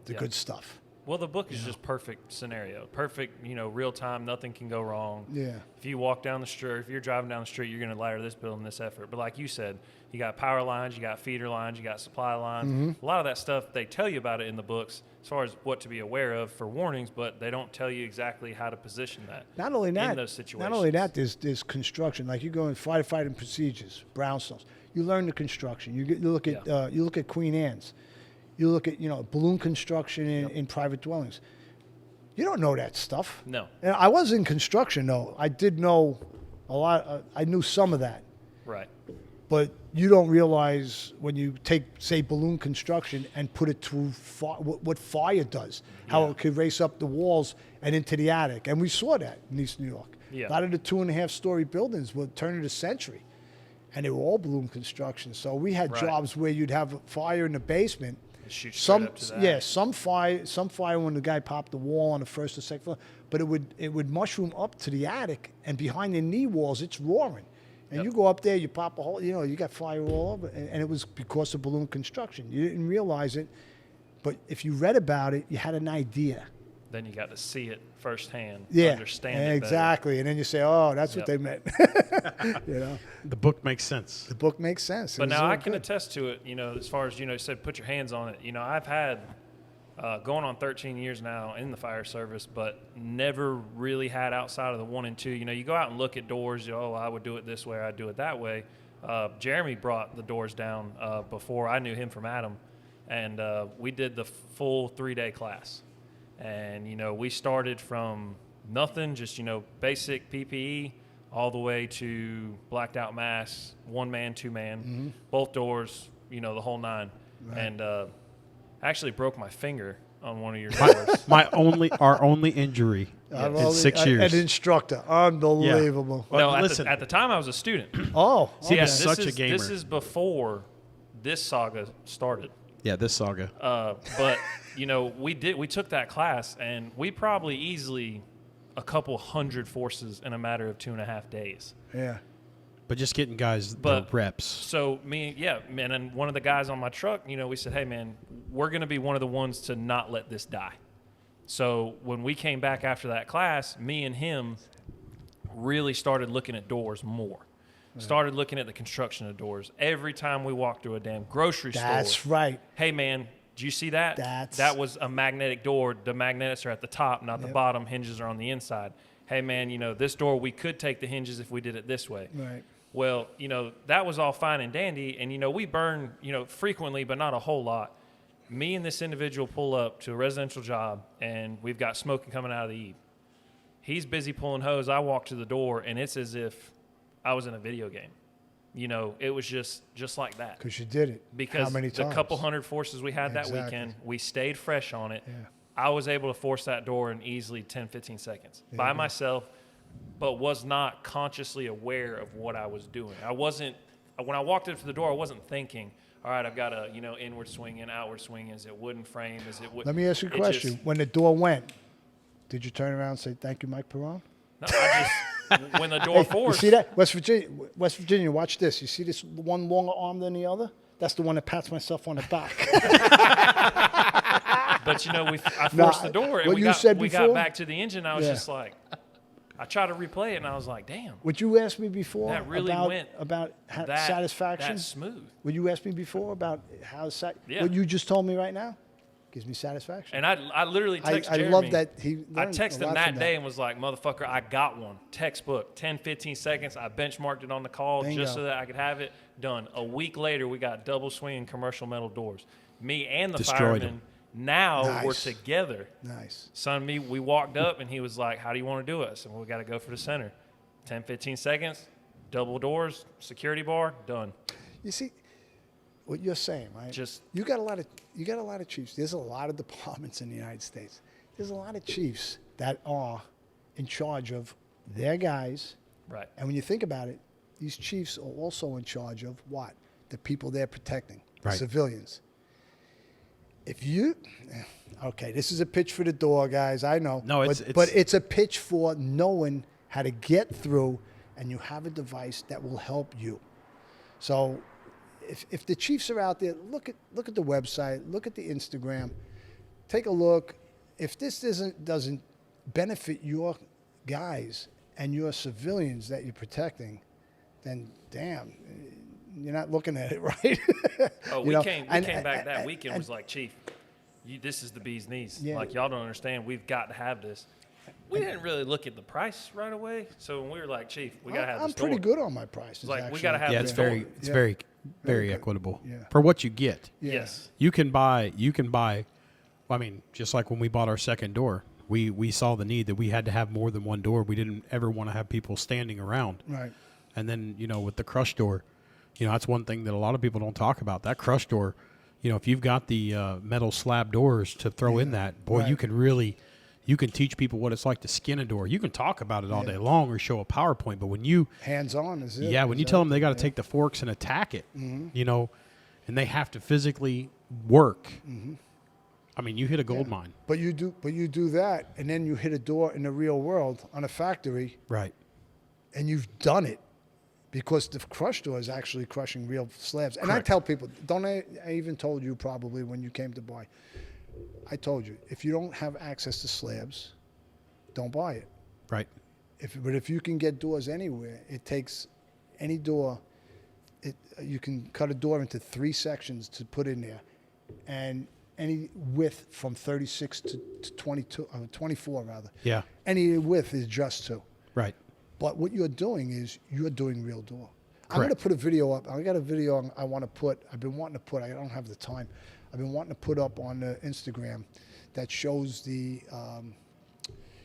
the good stuff. Well, the book is just perfect scenario. Perfect, real time, nothing can go wrong. Yeah. If you walk down the street, if you're driving down the street, you're going to ladder this building, this effort. But like you said, you got power lines, you got feeder lines, you got supply lines. A lot of that stuff, they tell you about it in the books as far as what to be aware of for warnings, but they don't tell you exactly how to position that. Not only that, in those situations. Not only that, there's construction. Like you go in firefighting procedures, brownstones. You learn the construction. You look at Queen Anne's. You look at balloon construction in private dwellings. You don't know that stuff. No. And I was in construction though. I did know a lot. I knew some of that. Right. But you don't realize when you take, say, balloon construction and put it through what fire does, how it could race up the walls and into the attic. And we saw that in East New York. Yeah. A lot of the 2.5-story buildings were turn of the century, and they were all balloon construction. So we had jobs where you'd have a fire in the basement. Shoot straight up to that. Some fire when the guy popped the wall on the first or second floor, but it would mushroom up to the attic, and behind the knee walls, it's roaring. And you go up there, you pop a hole, you got fire all over. And it was because of balloon construction. You didn't realize it, but if you read about it, you had an idea. Then you got to see it firsthand, Yeah, understand it exactly. And then you say, oh, that's what they meant. The book makes sense. The book makes sense. But now I can attest to it, as far as, you said put your hands on it. I've had going on 13 years now in the fire service, but never really had outside of the 1 and 2. You go out and look at doors. I would do it this way, I'd do it that way. Jeremy brought the doors down before I knew him from Adam, and we did the full 3-day class. And, we started from nothing, just, basic PPE, all the way to blacked out masks, 1-man, 2-man, both doors, the whole 9. Right. And actually broke my finger on one of your doors. Our only injury In 6 years. An instructor. Unbelievable. Well, no, listen. at the time I was a student. Oh, See, okay. was such a gamer. This is before this saga started. Yeah, this saga. But we took that class, and we probably easily a couple hundred forces in a matter of 2.5 days. Yeah. But just getting guys the But- reps. So man, and one of the guys on my truck, we said, hey man, we're going to be one of the ones to not let this die. So when we came back after that class, me and him really started looking at doors more. Started looking at the construction of doors. Every time we walked through a damn grocery store. That's right. Hey man, do you see that? That was a magnetic door. The magnets are at the top, not the bottom. Hinges are on the inside. Hey man, this door, we could take the hinges if we did it this way. Right. Well, that was all fine and dandy. And, we burn, frequently, but not a whole lot. Me and this individual pull up to a residential job, and we've got smoking coming out of the eave. He's busy pulling hose. I walk to the door, and it's as if I was in a video game. It was just like that. Because you did it. Because How many the times? couple hundred forces we had that Exactly. weekend, we stayed fresh on it. Yeah. I was able to force that door in easily 10, 15 seconds by myself, but was not consciously aware of what I was doing. When I walked into the door, I wasn't thinking, all right, I've got a, inward swing and outward swing. Is it wooden frame? Is it wood? Let me ask you a question. When the door went, did you turn around and say, thank you, Mike Perrone? No, when the door You forced. see that? West Virginia, watch this. You see this one longer arm than the other? That's the one that pats myself on the back. But, I forced the door, and what we you got said we got before? back to the engine. I was Yeah. just like, I tried to replay it, and I was like, damn. Would you ask me before That really went about that satisfaction? That's smooth. Would you ask me before about how Yeah. what you just told me right now? Gives me satisfaction. And I literally texted I Jeremy. love that he I learned texted a him lot that from day and was like, motherfucker, I got one. Textbook, 10, 15 seconds. I benchmarked it on the call Bingo. just so that I could have it done. A week later, we got double swinging commercial metal doors. Me and the Destroyed fireman, 'em. now we're Nice. together. Nice. Son, we walked up and he was like, how do you want to do it? I said, well, we got to go for the center. 10, 15 seconds, double doors, security bar, done. You see what you're saying, right? Just- you got a lot of chiefs. There's a lot of departments in the United States. There's a lot of chiefs that are in charge of their guys. Right. And when you think about it, these chiefs are also in charge of what? The people they're protecting, the Right. civilians. Okay, this is a pitch for the door, guys. I know. No, but it's a pitch for knowing how to get through, and you have a device that will help you. So, if the chiefs are out there, look at the website, look at the Instagram, take a look. If this doesn't benefit your guys and your civilians that you're protecting, then damn, you're not looking at it right. Oh, You we know, came and- back that and- weekend and- was like, Chief, this is the bee's knees. Yeah. Like, y'all don't understand. We've got to have this. We didn't really look at the price right away. So when we were like, Chief, we got to have I'm this pretty door. good on my prices. Like, we actually. gotta have Yeah, this it's door. very, it's Yeah. very, Very very good. equitable Yeah. for what you get. Yeah. Yes. You can buy. I mean, just like when we bought our second door, we saw the need that we had to have more than one door. We didn't ever want to have people standing around. Right. And then, with the crush door, that's one thing that a lot of people don't talk about. That crush door, if you've got the metal slab doors to throw in that, boy, you Right. you can teach people what it's like to skin a door. You can talk about it all day long or show a PowerPoint, but when you Hands-on is it? when you tell them they got to take the forks and attack it, and they have to physically work. I mean, you hit a gold mine. But you do that, and then you hit a door in the real world on a factory, Right. and you've done it because the crush door is actually crushing real slabs. And Correct. I tell people, I even told you probably when you came to buy, I told you, if you don't have access to slabs, don't buy it. Right. But if you can get doors anywhere, it takes any door. You can cut a door into 3 sections to put in there, and any width from 36 to 22, 24 rather. Yeah. Any width is just 2. Right. But what you're doing is you're doing real door. I'm going to Correct. put a video up. I got a video I want to put. I've been wanting to put. I don't have the time. I've been wanting to put up on Instagram that shows the.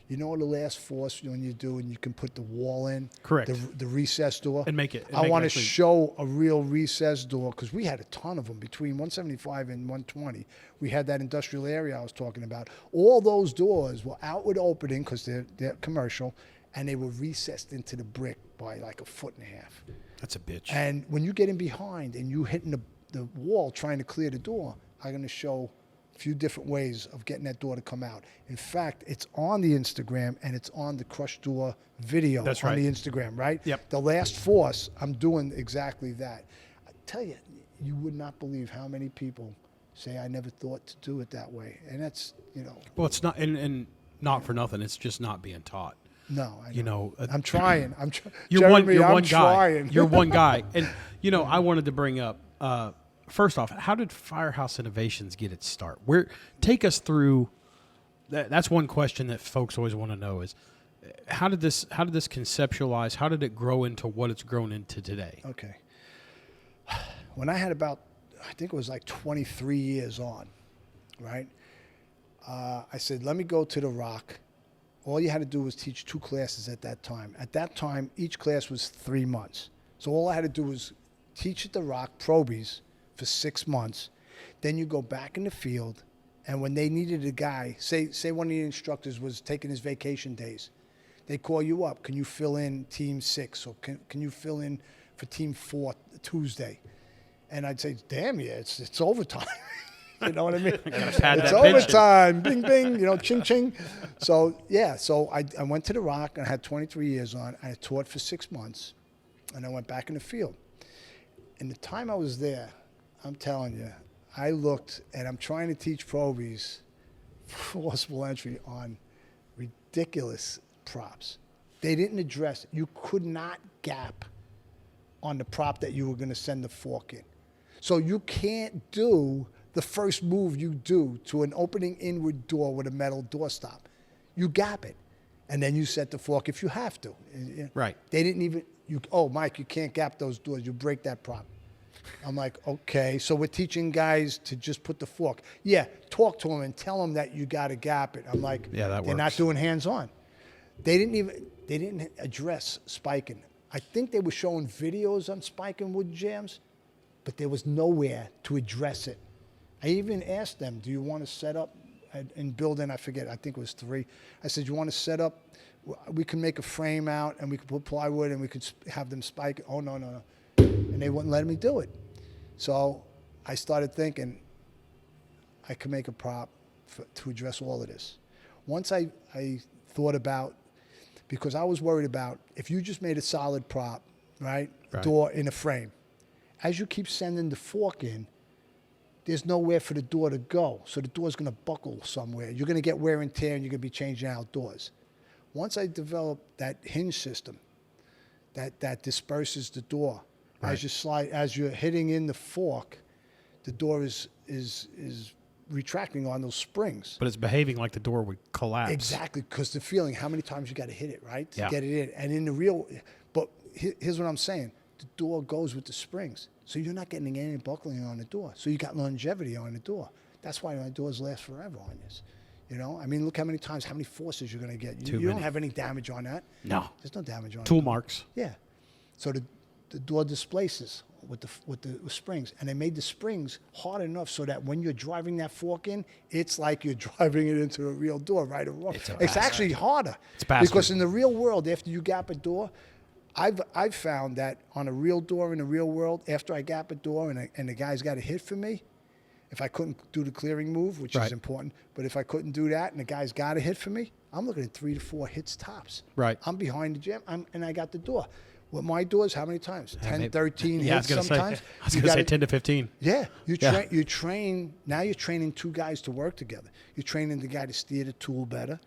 You know the last force when you do, and you can put the wall in, Correct. the recess door, And make it. I want to show a real recess door because we had a ton of them between 175 and 120. We had that industrial area I was talking about. All those doors were outward opening because they're commercial, and they were recessed into the brick by like 1.5 feet. That's a bitch. And when you get in behind and you hitting the wall trying to clear the door, I'm going to show a few different ways of getting that door to come out. In fact, it's on the Instagram and it's on the crush door video. That's on right. the Instagram, right? Yep. The last force, I'm doing exactly that. I tell you, you would not believe how many people say I never thought to do it that way. And that's, Well, it's not, and not for nothing. It's just not being taught. no, I know. You know, I'm trying. You're Jeremy, one I'm guy. trying. You're one guy. And, I wanted to bring up, first off, how did Firehouse Innovations get its start? Take us through, that's one question that folks always want to know is, how did this conceptualize? How did it grow into what it's grown into today? Okay. When I had about, I think it was like 23 years on, right? I said, let me go to the Rock. All you had to do was teach 2 classes at that time. At that time, each class was 3 months. So all I had to do was teach at the Rock probies for 6 months. Then you go back in the field, and when they needed a guy, say one of the instructors was taking his vacation days, they call you up. Can you fill in team 6? Or can you fill in for team 4 Tuesday? And I'd say, damn, yeah, it's overtime. You know what I mean? It's overtime. Bing, bing, ching, ching. So, yeah, so I went to the Rock, and I had 23 years on. I taught for 6 months, and I went back in the field. And the time I was there, I'm telling you, I looked, and I'm trying to teach probies forcible entry on ridiculous props. They didn't address, you could not gap on the prop that you were going to send the fork in. So you can't do the first move you do to an opening inward door with a metal doorstop. You gap it, and then you set the fork if you have to. Right. They didn't even, Mike, you can't gap those doors. You break that prop. I'm like, okay, so we're teaching guys to just put the fork. Yeah, talk to them and tell them that you got to gap it. I'm like, yeah, that they're works. not doing hands-on. They didn't address spiking. I think they were showing videos on spiking wood jams, but there was nowhere to address it. I even asked them, do you want to set up in building, I forget, I think it was 3. I said, you want to set up, we can make a frame out and we could put plywood and we could have them spike it. Oh, no. And they wouldn't let me do it. So I started thinking I could make a prop to address all of this. Once I thought about, because I was worried about if you just made a solid prop, right? Door in a frame. As you keep sending the fork in, there's nowhere for the door to go. So the door's going to buckle somewhere. You're going to get wear and tear, and you're going to be changing outdoors. Once I developed that hinge system that disperses the door, as you're hitting in the fork, the door is retracting on those springs. But it's behaving like the door would collapse. Exactly, because the feeling, how many times you got to hit it, right? To Yeah. get it in. And in the real, but here's what I'm saying. The door goes with the springs. So you're not getting any buckling on the door. So you got longevity on the door. That's why my doors last forever on this. I mean, look how many forces you're going to get. You don't have any damage on that. No. There's no damage on it. Tool marks. Yeah. So the door displaces with the springs. And they made the springs hard enough so that when you're driving that fork in, it's like you're driving it into a real door, right or wrong. It's actually harder. It's bastard. Because in the real world, after you gap a door, I've found that on a real door in the real world, after I gap a door and the guy's got a hit for me, if I couldn't do the clearing move, which is important, but if I couldn't do that and the guy's got a hit for me, I'm looking at 3 to 4 hits tops. Right. I'm behind the jam, and I got the door. With my doors, how many times? 10, 13 Yeah, hits sometimes. I was going to say 10 to 15. Yeah. You train, now you're training 2 guys to work together. You're training the guy to steer the tool better,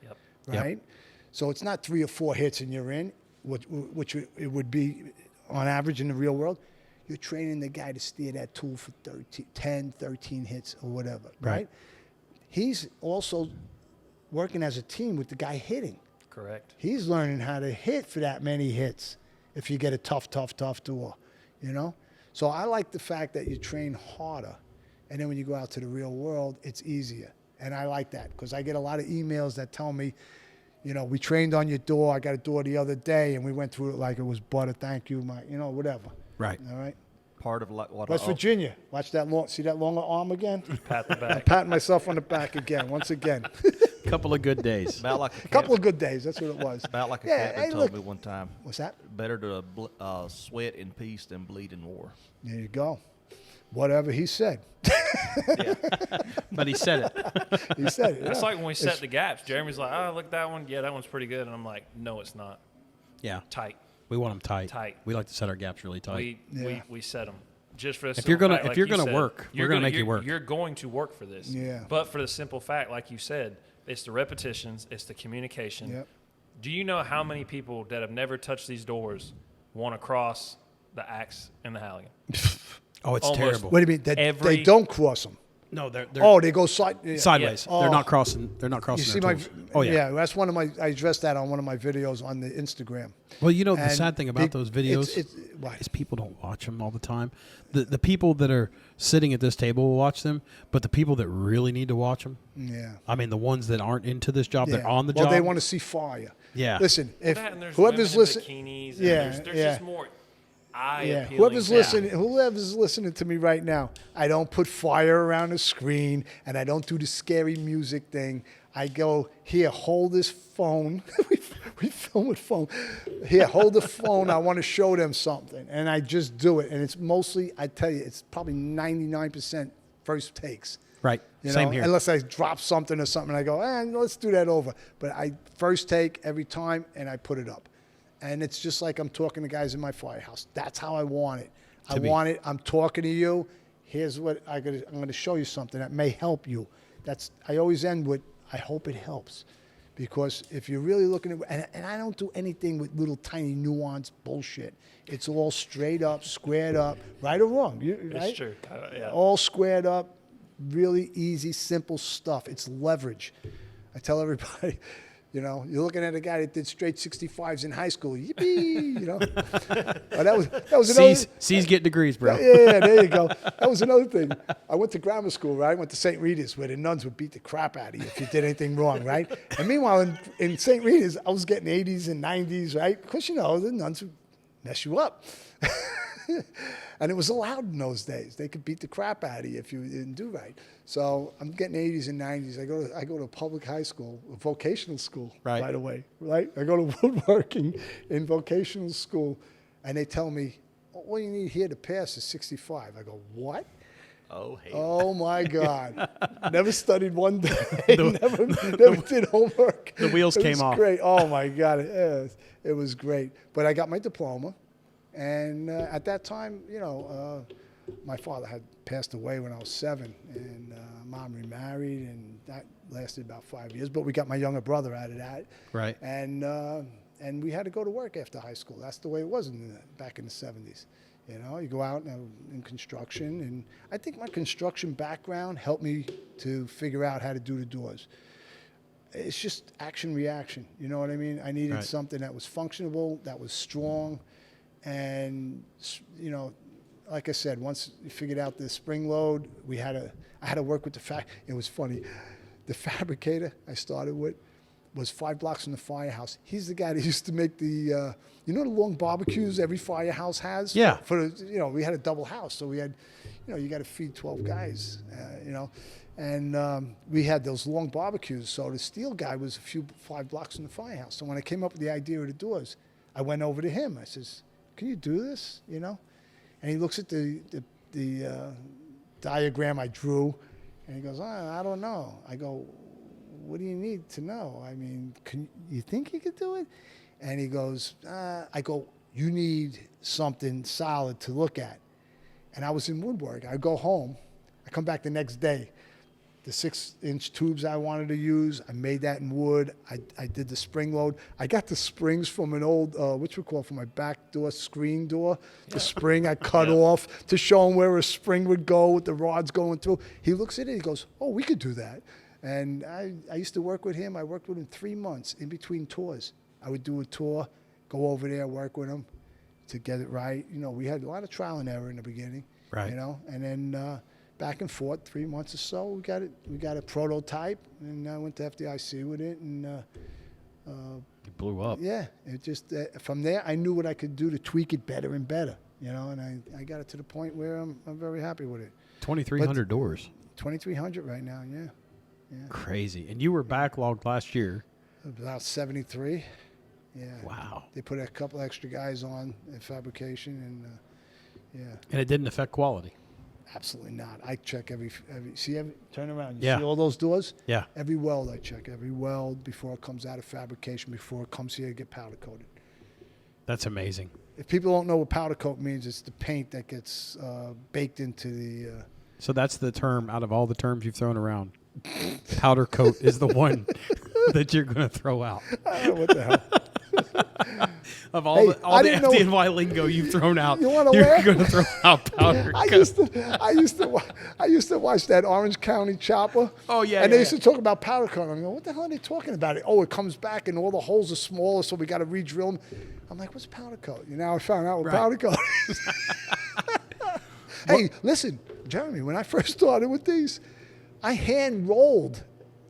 right? Yep. So it's not 3 or 4 hits and you're in, which it would be on average in the real world. You're training the guy to steer that tool for 10, 13 hits or whatever, right? He's also working as a team with the guy hitting. Correct. He's learning how to hit for that many hits if you get a tough door, So I like the fact that you train harder, and then when you go out to the real world, it's easier. And I like that because I get a lot of emails that tell me, You know, we trained on your door. I got a door the other day, and we went through it like it was butter. Thank you, my, whatever. Right. All right. Part of what West Virginia. Watch that long. See that longer arm again? Pat the I'm back. patting myself on the back again. Once again. Couple of good days. about like A couple of good days. That's what it was. about like a Yeah, captain hey, told look. me one time. What's that? Better to sweat in peace than bleed in war. There you go. Whatever he said. But he said it. He said it. That's yeah. like when we set the gaps. Jeremy's like, oh, look, that one. Yeah, that one's pretty good. And I'm like, no, it's not. Yeah. Tight. We want them tight. Tight. We like to set our gaps really tight. We set them. Just for the If simple you're gonna- fact, if like you're you gonna said, work, we're gonna make you work. You're going to work for this. Yeah. But for the simple fact, like you said, it's the repetitions, it's the communication. Yep. Do you know how many people that have never touched these doors want to cross the Axe and the Halligan? Oh, it's Almost. terrible. What do you mean? They Every- don't cross them. No, they're Oh, they go side. Yeah. sideways. Yeah. They're Oh. not crossing. They're not crossing. You see their my? toes. Oh yeah. That's one of my. I addressed that on one of my videos on the Instagram. Well, the And sad thing about those videos right. is people don't watch them all the time. The people that are sitting at this table will watch them, but the people that really need to watch them, Yeah. I mean, the ones that aren't into this job, that are on the well, job. they want to see fire. Yeah. Listen, if That and there's whoever's women in listening, bikinis, and Yeah, there's yeah. just more eye yeah, appealing. whoever's listening to me right now, I don't put fire around the screen, and I don't do the scary music thing. I go, here, hold this phone. we film with phone. Here, hold the phone. I want to show them something, and I just do it. And it's mostly, I tell you, it's probably 99% first takes. Right. You Same know, here. unless I drop something or something, I go, let's do that over. But I first take every time, and I put it up. And it's just like I'm talking to guys in my firehouse. That's how I want it. To be. Want it. I'm talking to you. Here's what I'm going to show you something that may help you. I always end with, I hope it helps. Because if you're really looking at, and I don't do anything with little tiny nuanced bullshit. It's all straight up, squared up, right or wrong. It's Right? true. Yeah. All squared up, really easy, simple stuff. It's leverage. I tell everybody, you're looking at a guy that did straight 65s in high school. Yippee! Oh, that was another. C's get degrees, bro. Yeah, there you go. That was another thing. I went to grammar school, right? I went to St. Rita's, where the nuns would beat the crap out of you if you did anything wrong, right? And meanwhile, in St. Rita's, I was getting 80s and 90s, right? Because, the nuns would mess you up. And it was allowed in those days. They could beat the crap out of you if you didn't do right. So I'm getting 80s and 90s. I go to a public high school, a vocational school, Right. by the way, right? I go to woodworking in vocational school, and they tell me, all you need here to pass is 65. I go, what? Oh, hell. Oh, my God. Never studied one day. Never did homework. The wheels It came was off. great. Oh, my God. It was great. But I got my diploma. And at that time, my father had passed away when I was 7. And mom remarried. And that lasted about 5 years. But we got my younger brother out of that. Right. And we had to go to work after high school. That's the way it was back in the 70s. You go out in construction, and I think my construction background helped me to figure out how to do the doors. It's just action reaction. You know what I mean? I needed Right. something that was functional, that was strong, and like I said, once you figured out the spring load, I had to work with It was funny. The fabricator I started with was 5 blocks from the firehouse. He's the guy that used to make the the long barbecues every firehouse has. Yeah. We had a double house, so we had, you got to feed 12 guys, and we had those long barbecues. So the steel guy was 5 blocks from the firehouse. So when I came up with the idea of the doors, I went over to him. I says, "Can you do this?" And he looks at the diagram I drew, and he goes, "I don't know." I go, "What do you need to know? I mean, you think you could do it?" And he goes, I go, "You need something solid to look at." And I was in woodwork. I go home. I come back the next day. The 6-inch tubes I wanted to use, I made that in wood. I did the spring load. I got the springs from an old, from my back door, screen door. Yeah. The spring I cut off to show him where a spring would go with the rods going through. He looks at it, he goes, "Oh, we could do that." And I used to work with him. I worked with him 3 months in between tours. I would do a tour, go over there, work with him to get it right. We had a lot of trial and error in the beginning. Right. And then back and forth, 3 months or so, we got a prototype, and I went to FDIC with it, and It blew up. Yeah, it just from there I knew what I could do to tweak it better and better, and I got it to the point where I'm very happy with it. 2,300 doors. 2,300 right now, yeah. Crazy. And you were backlogged last year. About 73. Yeah. Wow. They put a couple extra guys on in fabrication, and And it didn't affect quality. absolutely not. I check every turn around. You Yeah. see all those doors? Yeah. Every weld I check. Every weld before it comes out of fabrication, before it comes here to get powder coated. That's amazing. If people don't know what powder coat means, it's the paint that gets baked into the. So that's the term out of all the terms you've thrown around. Powder coat is the one that you're going to throw out. I don't know what the hell. Of all Hey, the I didn't know- FDNY lingo you've thrown out, You wanna you're laugh? going to throw out powder I coat. used to watch that Orange County Chopper. Oh, yeah, And yeah, they used yeah. to talk about powder coat. I'm going, what the hell are they talking about? Oh, it comes back and all the holes are smaller, so we got to re-drill them. I'm like, what's powder coat? I found out what Right. powder coat is. Hey, listen, Jeremy, when I first started with these, I hand rolled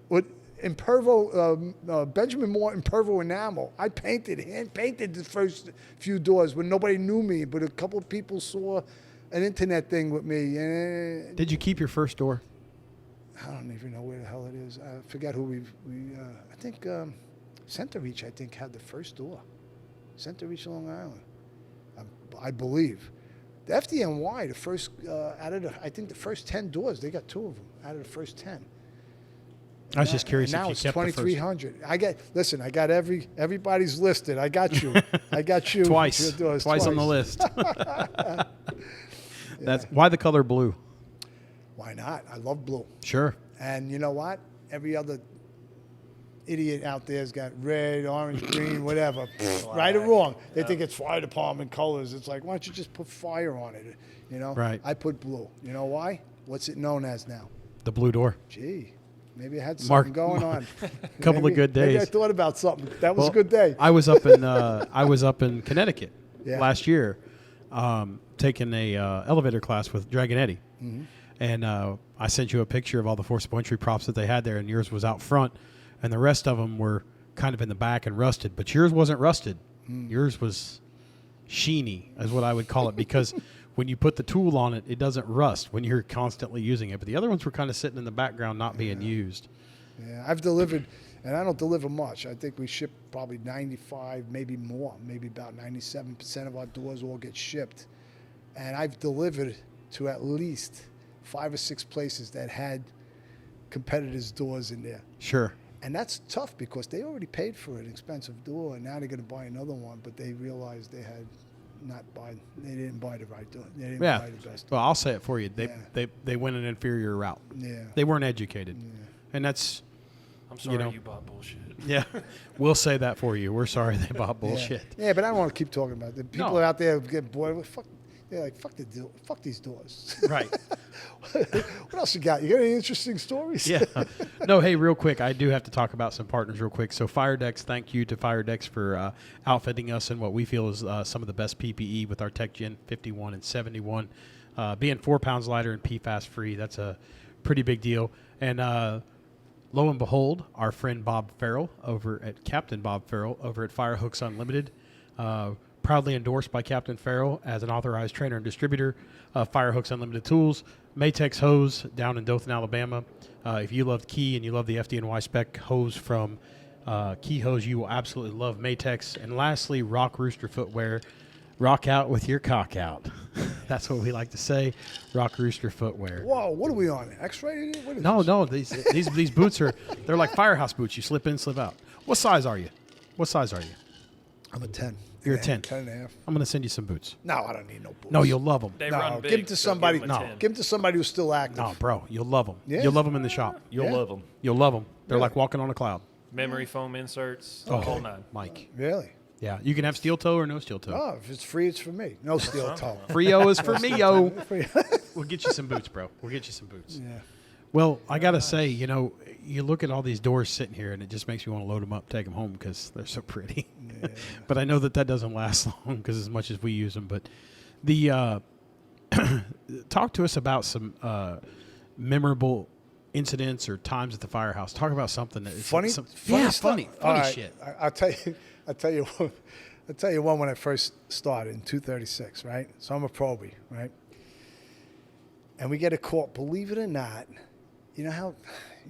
with Benjamin Moore Impervo enamel. I hand painted the first few doors when nobody knew me, but a couple of people saw an internet thing with me. And Did you keep your first door? I don't even know where the hell it is. I forgot who I think Center Reach, I think, had the first door. Center Reach, Long Island, I believe. The FDNY, the first I think the first 10 doors, they got 2 of them out of the first 10. I was just curious And if now you it's kept the first 2,300. I got everybody's listed. I got you. I got you. twice. Your doors, Twice on the list. That's why the color blue. Why not? I love blue. Sure. And you know what? Every other idiot out there's got red, orange, green, whatever. Right or wrong. They think it's fire department colors. It's like, why don't you just put fire on it? Right. I put blue. You know why? What's it known as now? The blue door. Gee, maybe I had Mark- something going on. Couple of good Maybe I days. thought about something. That was Well, a good day. I was up in Connecticut Yeah. last year, taking a elevator class with Dragon Eddie, Mm-hmm. and I sent you a picture of all the forcible entry props that they had there, and yours was out front, and the rest of them were kind of in the back and rusted, but yours wasn't rusted. Yours was sheeny, is what I would call it, because when you put the tool on it, it doesn't rust when you're constantly using it. But the other ones were kind of sitting in the background, not being used. Yeah, I've delivered, and I don't deliver much. I think we ship probably 95, maybe more, maybe about 97% of our doors all get shipped. And I've delivered to at least 5 or 6 places that had competitors' doors in there. Sure. And that's tough because they already paid for an expensive door, and now they're going to buy another one, but they realized they didn't buy the right door. They didn't buy the best door. Well, I'll say it for you. Yeah. They went an inferior route. Yeah. They weren't educated. And that's, I'm sorry know. you bought bullshit. yeah, we'll say that for you. We're sorry they bought Yeah. bullshit. Yeah, but I don't want to keep talking about it. The people No. out there get bored. Well, they're like, fuck these doors. Right. What else you got? You got any interesting stories? Yeah. No, hey, real quick, I do have to talk about some partners real quick. So FireDex, thank you to FireDex for outfitting us in what we feel is some of the best PPE with our Tech Gen 51 and 71. Being 4 pounds lighter and PFAS free, that's a pretty big deal. And lo and behold, our friend Bob Farrell over at Captain Bob Farrell over at Firehooks Unlimited, proudly endorsed by Captain Farrell as an authorized trainer and distributor of Firehooks Unlimited Tools. Matex Hose down in Dothan, Alabama. If you love Key and you love the FDNY spec hose from Key Hose, you will absolutely love Matex. And lastly, Rock Rooster Footwear. Rock out with your cock out. That's what we like to say. Rock Rooster Footwear. Whoa, what are we on? X-rated? What is No, this? no. These boots they're like Firehouse boots. You slip in, slip out. What size are you? I'm a 10. You're a Yeah, 10. 10 and a half. I'm going to send you some boots. No, I don't need no boots. No, you'll love them. They No, run big. give 'em to so somebody. Give 'em a No. 10. Give them to somebody who's still active. No, bro, you'll love them. Yeah? You'll love them in the shop. You'll Yeah. love them. You'll love them. They're Really? like walking on a cloud. Memory foam inserts. Oh, The whole 9. Mike. Really? Yeah, you can have steel toe or no steel toe. Oh, if it's free, it's for me. No steel toe. Frio is for me, yo. Free. We'll get you some boots, bro. We'll get you some boots. Yeah. Well, I got to say, you look at all these doors sitting here, and it just makes me want to load them up, take them home because they're so pretty. Yeah. But I know that doesn't last long because as much as we use them. But the talk to us about some memorable incidents or times at the firehouse. Talk about something that is Funny stuff. All right, shit. I'll tell you. I'll tell you one when I first started in 236, right? So I'm a probie, right? And we get a call. Believe it or not, you know how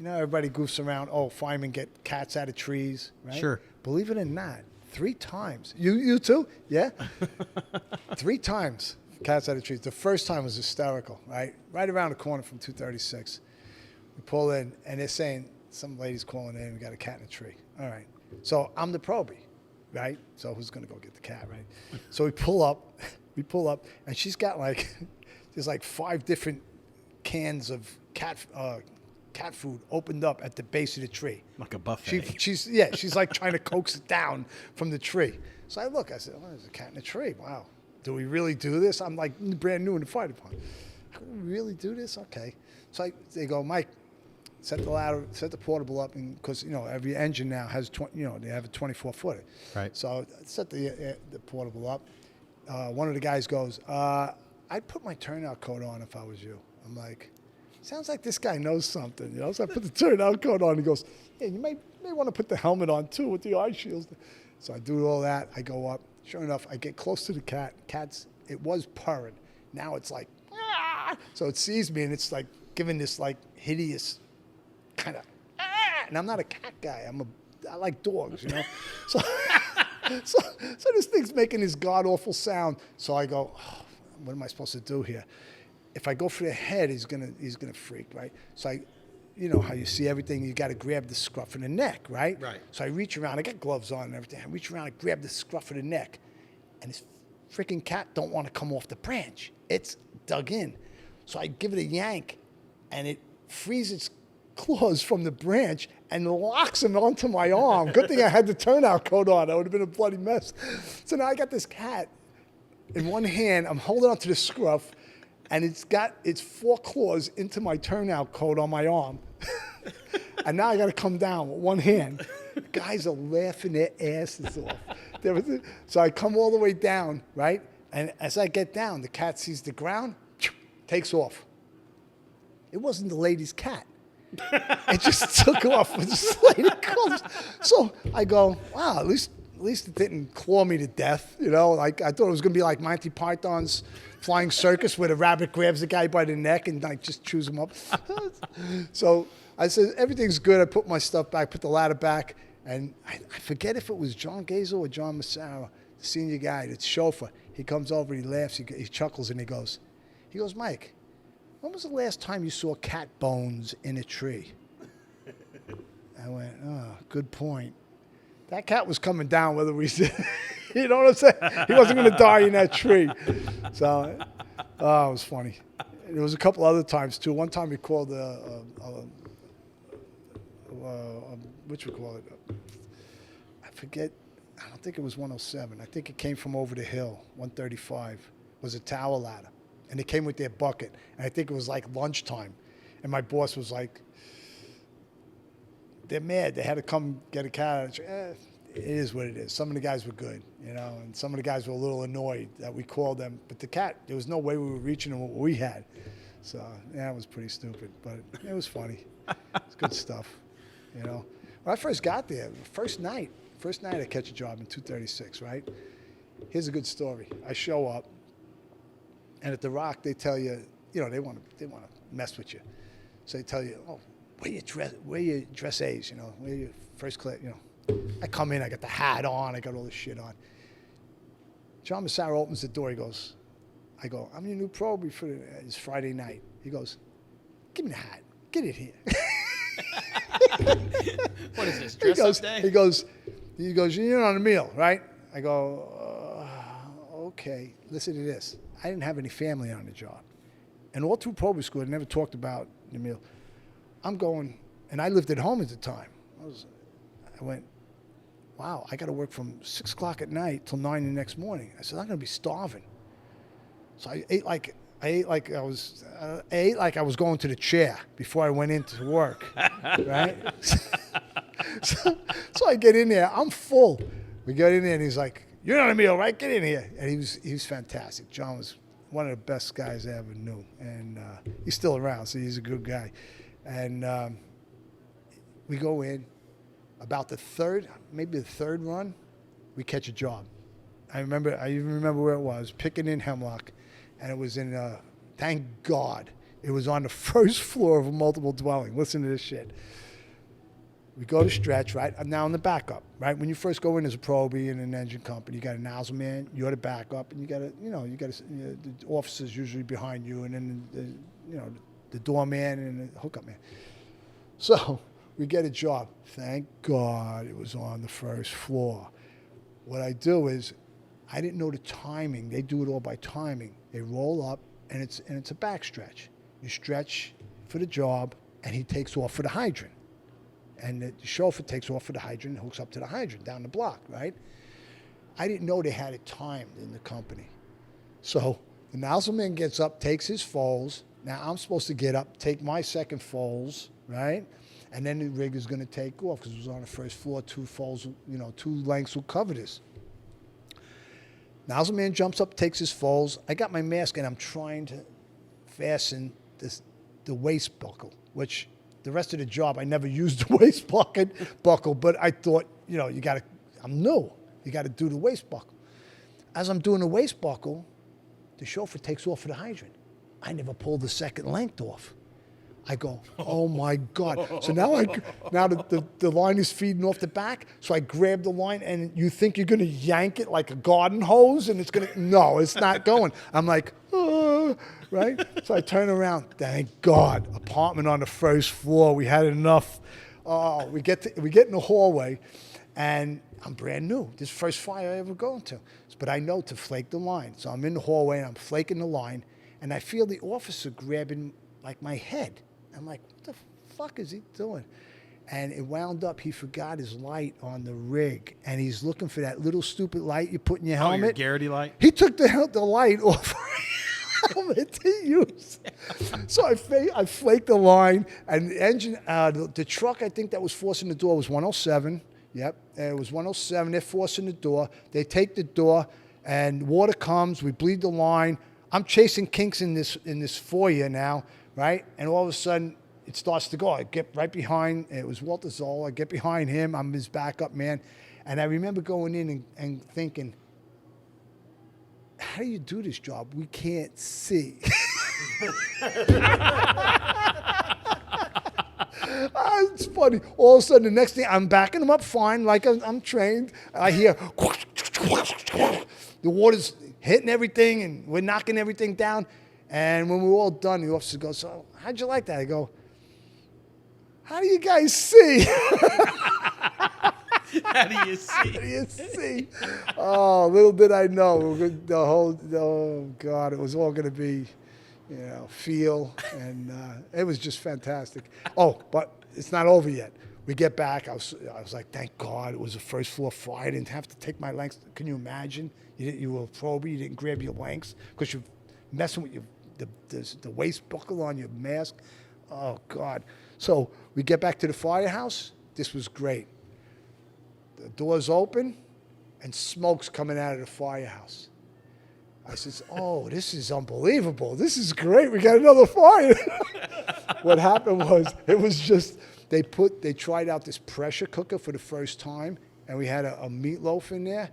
everybody goofs around. Oh, firemen get cats out of trees, right? Sure. Believe it or not, 3 times. You too? Yeah. 3 times cats out of trees. The first time was hysterical, right? Right around the corner from 236. We pull in, and they're saying some lady's calling in. We got a cat in a tree. All right. So I'm the probie, right? So who's gonna go get the cat, right? So we pull up, and she's got like there's like 5 different cans of cat food opened up at the base of the tree. Like a buffet. She's like trying to coax it down from the tree. So I said, oh, there's a cat in a tree. Wow. Do we really do this? I'm like brand new in the fire department. Can we really do this? Okay. So they go, Mike, set the ladder, set the portable up, and because every engine now has they have a 24-footer. Right. So I set the portable up. One of the guys goes, I'd put my turnout coat on if I was you. I'm like, sounds like this guy knows something, So I put the turnout coat on. He goes, yeah, you may want to put the helmet on too with the eye shields. So I do all that. I go up. Sure enough, I get close to the cat. It was purring. Now it's like, ah! So it sees me and it's like giving this like hideous kind of, ah! And I'm not a cat guy. I like dogs, So, so this thing's making this god awful sound. So I go, oh, what am I supposed to do here? If I go for the head, he's gonna freak, right? So how you see everything, you got to grab the scruff of the neck, right? Right. So I reach around, I got gloves on and everything. I reach around, I grab the scruff of the neck, and this freaking cat don't want to come off the branch. It's dug in. So I give it a yank, and it frees its claws from the branch and locks them onto my arm. Good thing I had the turnout coat on. That would have been a bloody mess. So now I got this cat in one hand. I'm holding onto the scruff, and it's got its 4 claws into my turnout coat on my arm. And now I got to come down with one hand. Guys are laughing their asses off. So I come all the way down, right? And as I get down, the cat sees the ground, takes off. It wasn't the lady's cat. It just took off with slight colors. So I go, wow, at least it didn't claw me to death. Like I thought it was going to be like Monty Python's Flying Circus where the rabbit grabs the guy by the neck and like just chews him up. So I said, everything's good. I put my stuff back, put the ladder back, and I forget if it was John Gazel or John Massaro, the senior guy, the chauffeur. He comes over, he laughs, he chuckles, and he goes, Mike, when was the last time you saw cat bones in a tree? I went, oh, good point. That cat was coming down whether we did. You know what I'm saying? He wasn't going to die in that tree. So, it was funny. There was a couple other times, too. One time we called what you call it? I forget. I don't think it was 107. I think it came from over the hill. 135 was a tower ladder. And they came with their bucket. And I think it was like lunchtime. And my boss was like, they're mad. They had to come get a cat. It is what it is. Some of the guys were good, and some of the guys were a little annoyed that we called them. But the cat, there was no way we were reaching them what we had. So, yeah, it was pretty stupid. But it was funny. It's good stuff, When I first got there, first night I catch a job in 236, right? Here's a good story. I show up, and at the Rock, they tell you, they want to mess with you. So they tell you, oh, wear your dress A's, wear your first class, I come in, I got the hat on, I got all this shit on. John Massaro opens the door, I go, I'm your new probie for it's Friday night. He goes, give me the hat, get it here. What is this, dress-up day? He goes, you're on a meal, right? I go, okay, listen to this. I didn't have any family on the job. And all through probie school, I never talked about the meal. I'm going, and I lived at home at the time. I went, wow, I got to work from 6 o'clock at night till 9 the next morning. I said, I'm going to be starving. So I ate like I was going to the chair before I went into work, right? so I get in there, I'm full. We get in there, and he's like, "You're not a meal, right? Get in here." And he was fantastic. John was one of the best guys I ever knew, and he's still around, so he's a good guy. And we go in. About the third run, we catch a job. I even remember where it was, picking in Hemlock. And it was in, thank God, it was on the first floor of a multiple dwelling. Listen to this shit. We go to stretch, right? I'm now in the backup, right? When you first go in as a probie in an engine company, you got a nozzle man, you're the backup, and the officers usually behind you, and then the doorman and the hookup man. So we get a job. Thank God it was on the first floor. What I do is, I didn't know the timing. They do it all by timing. They roll up, and it's a back stretch. You stretch for the job, and he takes off for the hydrant. And the chauffeur takes off for the hydrant and hooks up to the hydrant down the block, right? I didn't know they had it timed in the company. So the nozzle man gets up, takes his foals. Now I'm supposed to get up, take my second foals, right? And then the rig is going to take off because it was on the first floor. 2 foals, 2 lengths will cover this. Nozzle man jumps up, takes his foals. I got my mask and I'm trying to fasten the waist buckle, which the rest of the job I never used the waist buckle, but I thought, I'm new. You got to do the waist buckle. As I'm doing the waist buckle, the chauffeur takes off for the hydrant. I never pulled the second length off. I go, oh my God. So now the line is feeding off the back. So I grab the line and you think you're going to yank it like a garden hose and no, it's not going. I'm like, right? So I turn around. Thank God. Apartment on the first floor. We had enough. We get in the hallway and I'm brand new. This first fire I ever go into. But I know to flake the line. So I'm in the hallway and I'm flaking the line and I feel the officer grabbing like my head. I'm like, what the fuck is he doing? And it wound up, he forgot his light on the rig, and he's looking for that little stupid light you put in your helmet. Oh, your Garrity light? He took the light off the helmet to use. So I flaked the line, and the engine, the truck, I think that was forcing the door was 107. Yep, it was 107. They're forcing the door. They take the door, and water comes. We bleed the line. I'm chasing kinks in this foyer now. Right? And all of a sudden, it starts to go. I get right behind, it was Walter Zoll. I get behind him. I'm his backup man. And I remember going in and thinking, how do you do this job? We can't see. It's funny. All of a sudden, the next thing, I'm backing him up fine, like I'm trained. I hear, the water's hitting everything, and we're knocking everything down. And when we were all done, the officer goes, so how'd you like that? I go, how do you guys see? How do you see? How do you see? Oh, little did I know. Oh, God, it was all going to be, feel. And it was just fantastic. Oh, but it's not over yet. We get back. I was like, thank God it was a first floor fire. I didn't have to take my lengths. Can you imagine? You were a probie. You didn't grab your lengths because you're messing with the waist buckle on your mask. Oh, God. So we get back to the firehouse. This was great. The doors open, and smoke's coming out of the firehouse. I says, oh, this is unbelievable. This is great. We got another fire. What happened was, it was just, they tried out this pressure cooker for the first time, and we had a meatloaf in there.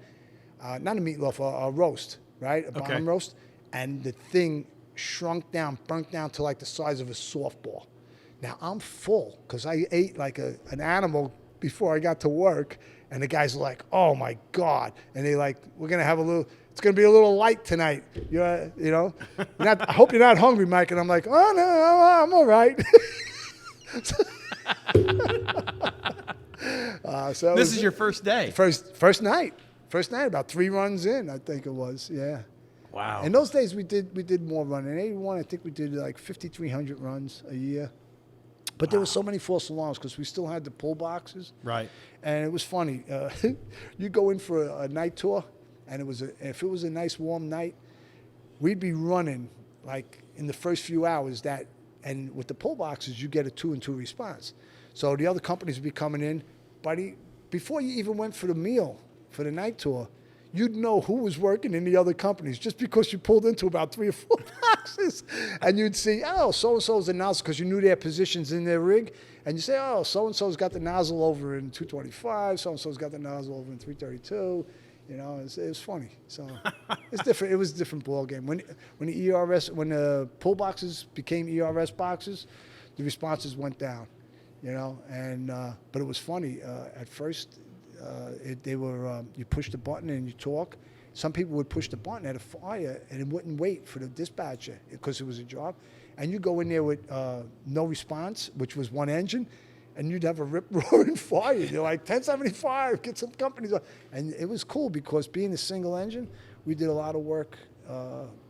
Not a meatloaf, a roast, right? A bottom roast. And the thing shrunk down, burnt down to like the size of a softball. Now I'm full because I ate like an animal before I got to work, and the guys are like, "Oh my God!" And they like, "We're gonna have it's gonna be a little light tonight." I hope you're not hungry, Mike. And I'm like, "Oh no, I'm all right." So this is your first day. First night, about 3 runs in, I think it was. Yeah. Wow. In those days, we did more running. In 81, I think we did like 5,300 runs a year. But there were so many false alarms because we still had the pull boxes. Right. And it was funny. You go in for a night tour, and if it was a nice warm night, we'd be running like in the first few hours and with the pull boxes, you get a 2-and-2 response. So the other companies would be coming in, buddy, before you even went for the meal, for the night tour, you'd know who was working in the other companies just because you pulled into about 3 or 4. boxes, and you'd see, oh, so-and-so's the nozzle, because you knew their positions in their rig, and you say, oh, so-and-so's got the nozzle over in 225, so-and-so's got the nozzle over in 332. You know, it was funny. So it's different. It was a different ball game. When the pull boxes became ERS boxes, the responses went down. You know, and but it was funny. At first, you push the button and you talk. Some people would push the button at a fire and it wouldn't wait for the dispatcher because it was a job. And you go in there with no response, which was one engine, and you'd have a rip-roaring fire. You're like, 1075, get some companies on. And it was cool because being a single engine, we did a lot of work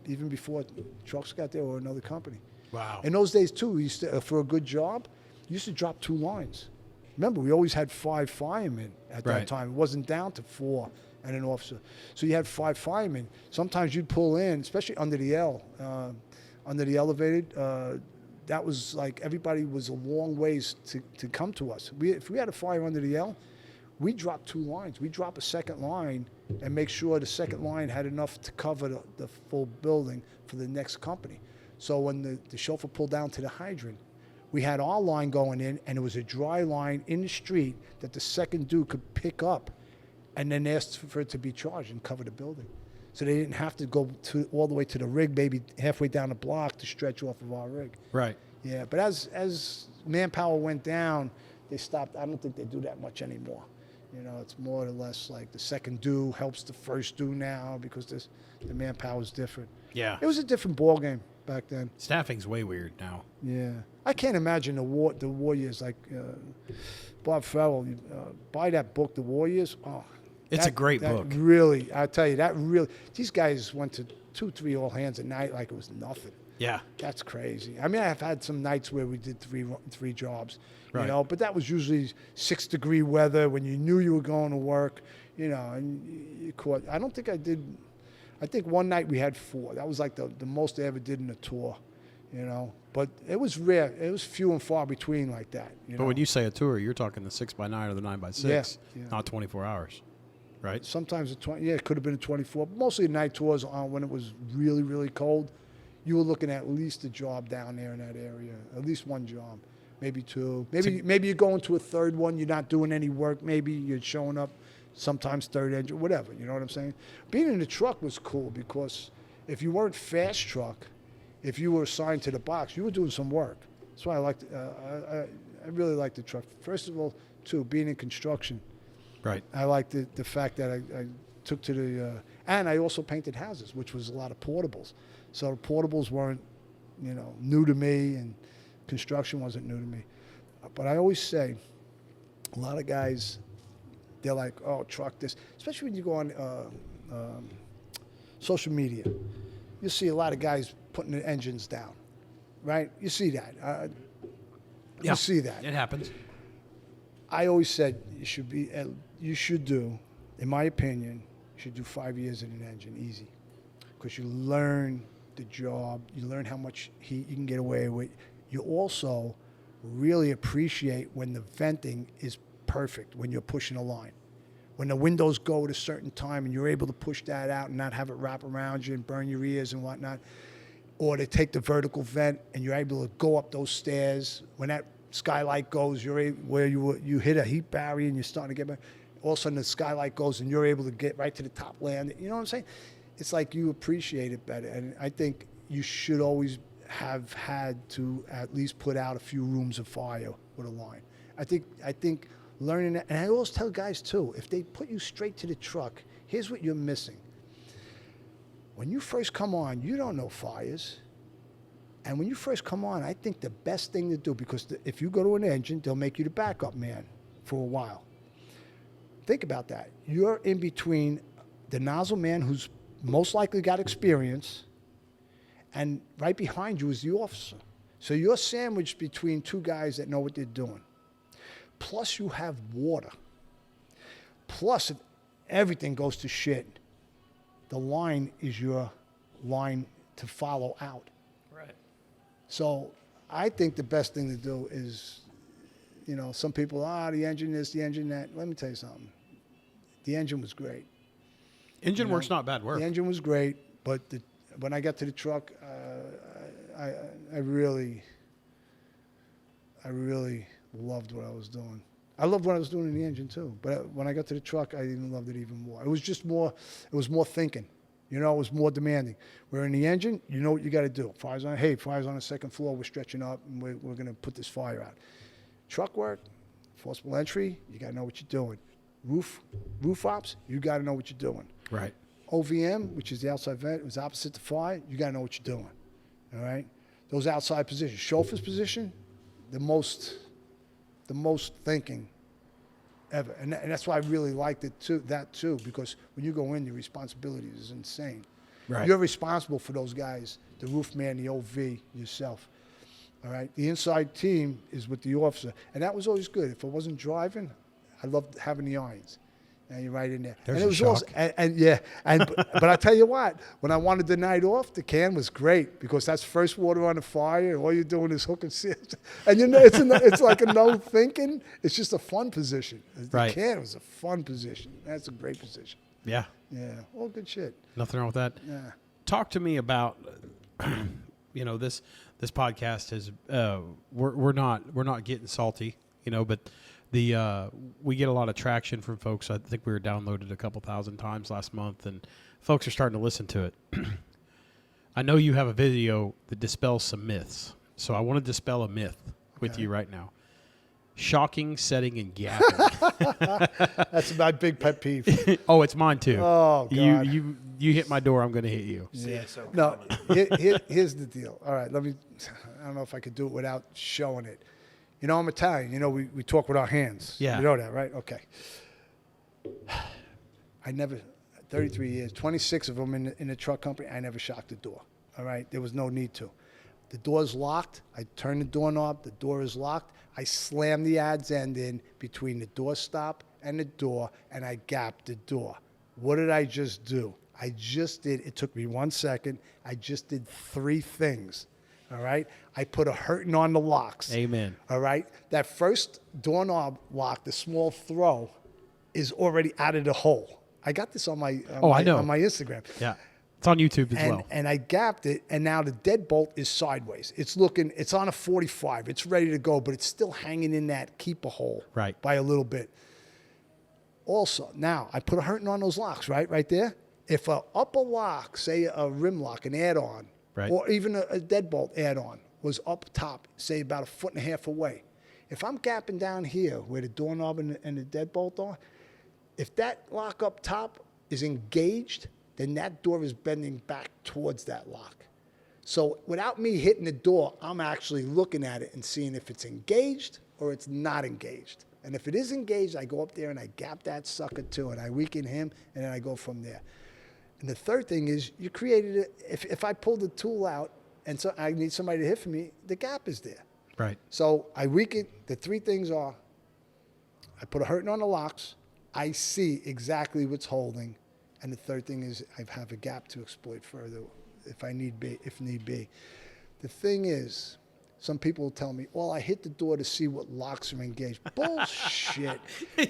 even before trucks got there or another company. Wow. In those days, too, we used to, for a good job, you used to drop 2 lines. Remember, we always had 5 firemen at that time. It wasn't down to 4 and an officer. So you had 5 firemen. Sometimes you'd pull in, especially under the L, under the elevated. That was like everybody was a long ways to come to us. If we had a fire under the L, we'd drop 2 lines. We'd drop a second line and make sure the second line had enough to cover the full building for the next company. So when the chauffeur pulled down to the hydrant, we had our line going in, and it was a dry line in the street that the second dude could pick up and then ask for it to be charged and cover the building. So they didn't have to go all the way to the rig, maybe halfway down the block to stretch off of our rig. Right. Yeah, but as manpower went down, they stopped. I don't think they do that much anymore. You know, it's more or less like the second due helps the first due now because the manpower is different. Yeah. It was a different ball game back then. Staffing's way weird now. Yeah, I can't imagine the Warriors like Bob Farrell. Buy that book, The Warriors. Oh, It's a great book. Really, I tell you, that really. These guys went to 2-3 all hands at night like it was nothing. Yeah. That's crazy. I mean, I've had some nights where we did three jobs, Right. you know, but that was usually 6-degree weather when you knew you were going to work, you know, and you caught. I don't think I did. I think one night we had 4. That was like the most I ever did in a tour, you know. But it was rare. It was few and far between like that. You But know? when you say a tour, you're talking the 6x9 or the 9x6, Yeah. not 24 hours, right? Sometimes it could have been a 24. Mostly night tours when it was really, really cold. You were looking at least a job down there in that area, at least one job, maybe 2. Maybe you're going to a third one. You're not doing any work. Maybe you're showing up, sometimes third engine, whatever. You know what I'm saying? Being in the truck was cool because if you weren't fast truck, if you were assigned to the box, you were doing some work. That's why I liked. I really liked the truck. First of all, too, being in construction. Right. I liked the fact that I took to the, and I also painted houses, which was a lot of portables. So the portables weren't, you know, new to me, and construction wasn't new to me. But I always say, a lot of guys, they're like, oh, truck this. Especially when you go on social media. You see a lot of guys putting the engines down, right? You see that. Yeah. You see that. It happens. I always said you should do, in my opinion, you should do 5 years in an engine, easy. Because you learn the job, you learn how much heat you can get away with. You also really appreciate when the venting is perfect, when you're pushing a line. When the windows go at a certain time and you're able to push that out and not have it wrap around you and burn your ears and whatnot. Or to take the vertical vent and you're able to go up those stairs. When that skylight goes, where you hit a heat barrier and you're starting to get back. All of a sudden the skylight goes and you're able to get right to the top land. You know what I'm saying? It's like you appreciate it better. And I think you should always have had to at least put out a few rooms of fire with a line. I think learning that, and I always tell guys too, if they put you straight to the truck, here's what you're missing. When you first come on, you don't know fires. And when you first come on, I think the best thing to do, because if you go to an engine, they'll make you the backup man for a while. Think about that. You're in between the nozzle man who's most likely got experience, and right behind you is the officer. So you're sandwiched between 2 guys that know what they're doing. Plus you have water. Plus if everything goes to shit, the line is your line to follow out. Right. So I think the best thing to do is, you know, some people, the engine this, the engine that. Let me tell you something. The engine was great. Engine work's not bad work. The engine was great, but when I got to the truck, I really loved what I was doing. I loved what I was doing in the engine too, but when I got to the truck, I even loved it even more. It was just more. It was more thinking. You know, it was more demanding. Where in the engine, you know what you got to do. Fire's on the second floor. We're stretching up, and we're going to put this fire out. Truck work, forcible entry, you got to know what you're doing. Roof ops, you got to know what you're doing. Right. OVM, which is the outside vent, was opposite to fire. You got to know what you're doing. All right. Those outside positions, chauffeur's position, the most thinking ever, and that's why I really liked it too. That too, because when you go in, your responsibility is insane. Right. You're responsible for those guys, the roof man, the OV, yourself. All right. The inside team is with the officer, and that was always good. If I wasn't driving, I loved having the irons. And you're right in there. There's and it a was shock. also, but I tell you what, when I wanted the night off, the can was great because that's first water on the fire, and all you're doing is hooking seals. And you know, it's like a no thinking. It's just a fun position. The Right. can was a fun position. That's a great position. Yeah. Yeah, all good shit. Nothing wrong with that. Yeah. Talk to me about, this podcast is we're not getting salty, but we get a lot of traction from folks. I think we were downloaded a couple thousand times last month, and folks are starting to listen to it. I know you have a video that dispels some myths, so I want to dispel a myth with you right now. Shocking, setting, and gapping. That's my big pet peeve. Oh, it's mine too. Oh, God. You hit my door, I'm going to hit you. Yeah. so No, here's the deal. All right, I don't know if I could do it without showing it. You know, I'm Italian. You know, we talk with our hands. Yeah. You know that, right? Okay. I never, 33 years, 26 of them in the truck company, I never shocked the door. All right? There was no need to. The door's locked. I turn the doorknob. The door is locked. I slam the adz end in between the door stop and the door, and I gap the door. What did I just do? It took me 1 second. I just did 3 things. All right? I put a hurting on the locks. Amen. All right? That first doorknob lock, the small throw, is already out of the hole. I got this on my I know. on my Instagram. Yeah. It's on YouTube as well. And I gapped it, and now the deadbolt is sideways. It's on a 45. It's ready to go, but it's still hanging in that keeper hole Right. by a little bit. Also, now, I put a hurting on those locks, right there. If a upper lock, say a rim lock, an add-on, Right. or even a deadbolt add-on, was up top, say about 1.5 feet away. If I'm gapping down here where the doorknob and the deadbolt are, if that lock up top is engaged, then that door is bending back towards that lock. So without me hitting the door, I'm actually looking at it and seeing if it's engaged or it's not engaged. And if it is engaged, I go up there and I gap that sucker too, and I weaken him, and then I go from there. And the third thing is, you created it. If I pull the tool out and so I need somebody to hit for me, the gap is there. Right. So I weaken. The 3 things are, I put a hurting on the locks. I see exactly what's holding. And the third thing is I have a gap to exploit further if need be. The thing is, some people will tell me, well, I hit the door to see what locks are engaged. Bullshit.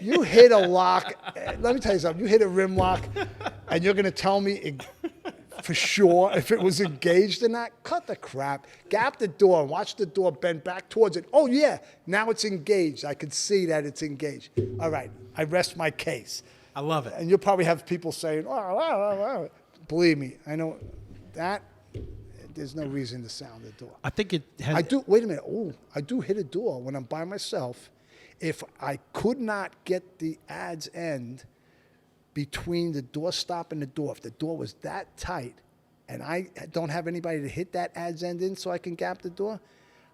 You hit a lock. Let me tell you something. You hit a rim lock, and you're going to tell me for sure if it was engaged or not? Cut the crap. Gap the door and watch the door bend back towards it. Oh, yeah, now it's engaged. I can see that it's engaged. All right, I rest my case. I love it. And you'll probably have people saying, oh. Believe me, I know that. There's no reason to sound the door. I think it has. Wait a minute. Oh, I do hit a door when I'm by myself. If I could not get the adz end between the door stop and the door, if the door was that tight and I don't have anybody to hit that adz end in so I can gap the door,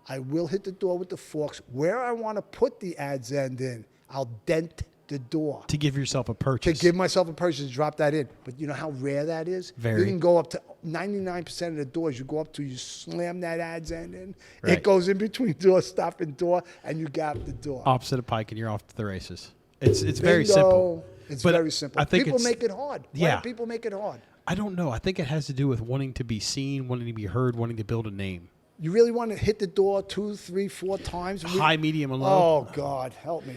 I will hit the door with the forks. Where I want to put the adz end in, I'll dent the door. To give yourself a purchase. To give myself a purchase, drop that in. But you know how rare that is? Very. You can go up to 99% of the doors you go up to, you slam that adz end in. Right. It goes in between door stop and door, and you gap the door. Opposite of Pike, and you're off to the races. It's very simple. It's But very simple. I think people it's- make it hard. Why Yeah. do people make it hard? I don't know. I think it has to do with wanting to be seen, wanting to be heard, wanting to build a name. You really want to hit the door 2, 3, 4 times? High, medium, and low. Oh, God, help me.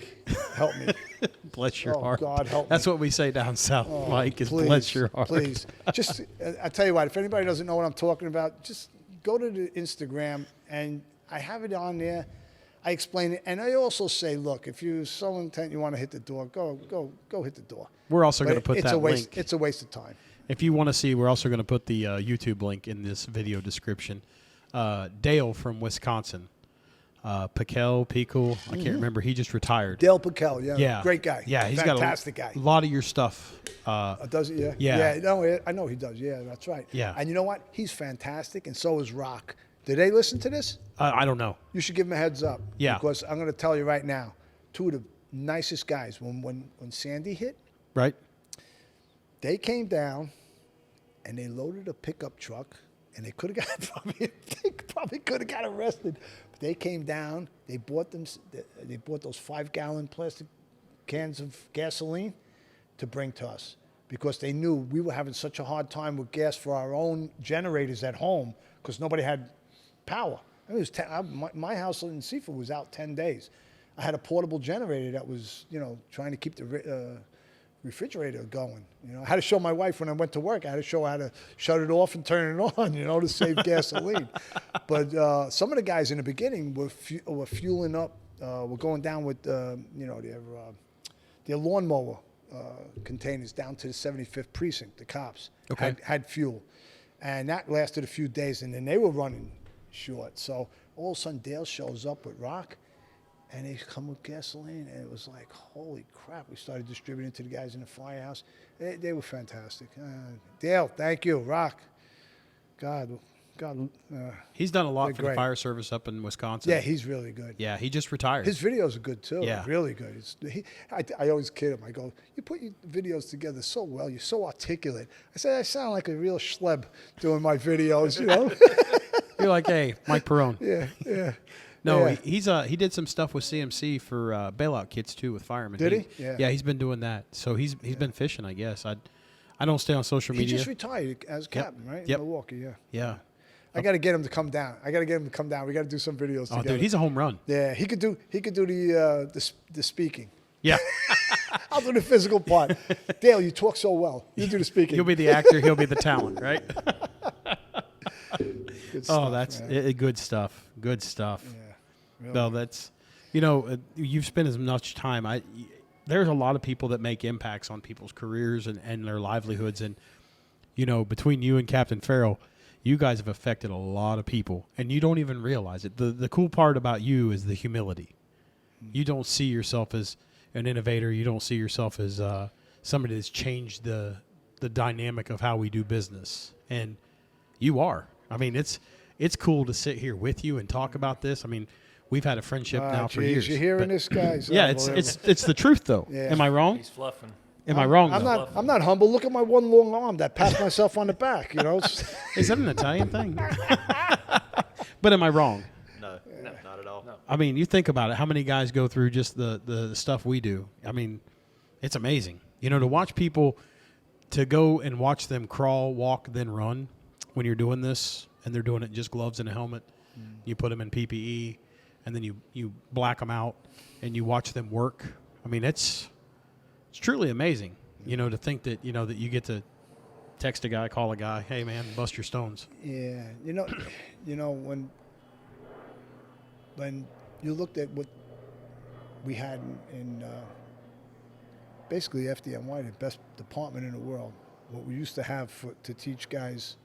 Help me. Bless your Oh, heart. God, help That's me. what we say down south, Mike, is Please, bless your heart. Please. Just, I tell you what, if anybody doesn't know what I'm talking about, just go to the Instagram, and I have it on there. I explain it, and I also say, look, if you're so intent you want to hit the door, go hit the door. We're also going to But put it's that a waste. link. It's a waste of time. If you want to see, we're also going to put the YouTube link in this video description. Dale from Wisconsin, Pickle, I can't remember. He just retired. Dale Pickell, Yeah, great guy. Yeah, he's fantastic got guy. a lot of your stuff. Does he? Yeah. Yeah. No, I know he does. Yeah, that's right. Yeah. And you know what? He's fantastic, and so is Rock. Did they listen to this? I don't know. You should give him a heads up. Yeah. Because I'm going to tell you right now, two of the nicest guys. When Sandy hit, Right? they came down, and they loaded a pickup truck, and they could have got they probably could have got arrested. But they came down. They bought those 5-gallon plastic cans of gasoline to bring to us because they knew we were having such a hard time with gas for our own generators at home because nobody had power. I mean, it was my house in Seaford was out 10 days. I had a portable generator that was, trying to keep the refrigerator going. I had to show my wife when I went to work. I had to show her how to shut it off and turn it on, to save gasoline. But some of the guys in the beginning were fueling up. Were going down with, their lawnmower containers down to the 75th precinct. The cops had fuel, and that lasted a few days, and then they were running short. So all of a sudden, Dale shows up with Rock, and they come with gasoline, and it was like, holy crap. We started distributing to the guys in the Firehouse. They were fantastic. Dale, thank you. Rock, God. He's done a lot they're for the great. fire service up in Wisconsin. Yeah, he's really good. Yeah, he just retired. His videos are good, too. Yeah. Really good. I always kid him. I go, you put your videos together so well. You're so articulate. I said, I sound like a real schleb doing my videos, You're like, hey, Mike Perrone. Yeah. No, Yeah. he did some stuff with CMC for bailout kits too with firemen. Did he? Yeah. Yeah. He's been doing that. So he's been fishing, I guess. I don't stay on social He media. just retired as captain, right? Yep. In Milwaukee, yeah. Yeah. I got to get him to come down. We got to do some videos Oh, together. dude, he's a home run. Yeah, he could do the speaking. Yeah. I'll do the physical part. Dale, you talk so well. You do the speaking. You'll be the actor. He'll be the talent, right? Good Oh, stuff, that's man. good stuff. Good stuff. Yeah. Really. No, that's, you've spent as much time. There's a lot of people that make impacts on people's careers and their livelihoods. And, between you and Captain Farrell, you guys have affected a lot of people, and you don't even realize it. The cool part about you is the humility. You don't see yourself as an innovator. You don't see yourself as somebody that's changed the dynamic of how we do business. And you are. I mean, it's cool to sit here with you and talk about this. I mean, we've had a friendship now for years. You're hearing but- this, guys? Yeah, it's the truth though. Yeah. Am I wrong? He's fluffing. Am I wrong? I'm though? I'm not humble. Look at my one long arm that pats myself on the back. Is that an Italian thing? But am I wrong? No, not at all. No. I mean, you think about it. How many guys go through just the stuff we do? I mean, it's amazing. To watch people, to go and watch them crawl, walk, then run when you're doing this, and they're doing it in just gloves and a helmet. You put them in PPE, and then you black them out, and you watch them work. I mean, it's truly amazing, to think that, that you get to text a guy, call a guy, hey, man, bust your stones. Yeah, when you looked at what we had in basically FDNY, the best department in the world, what we used to have to teach guys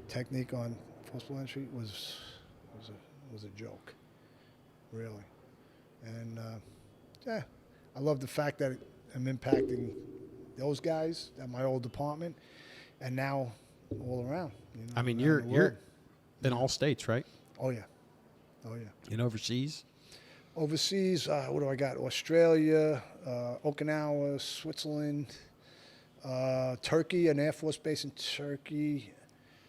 technique on forcible entry was a joke, really. And I love the fact that I'm impacting those guys at my old department, and now all around. I mean, around the you're world. in all states, right? Oh yeah. And overseas? Overseas, what do I got? Australia, Okinawa, Switzerland, Turkey, an Air Force base in Turkey,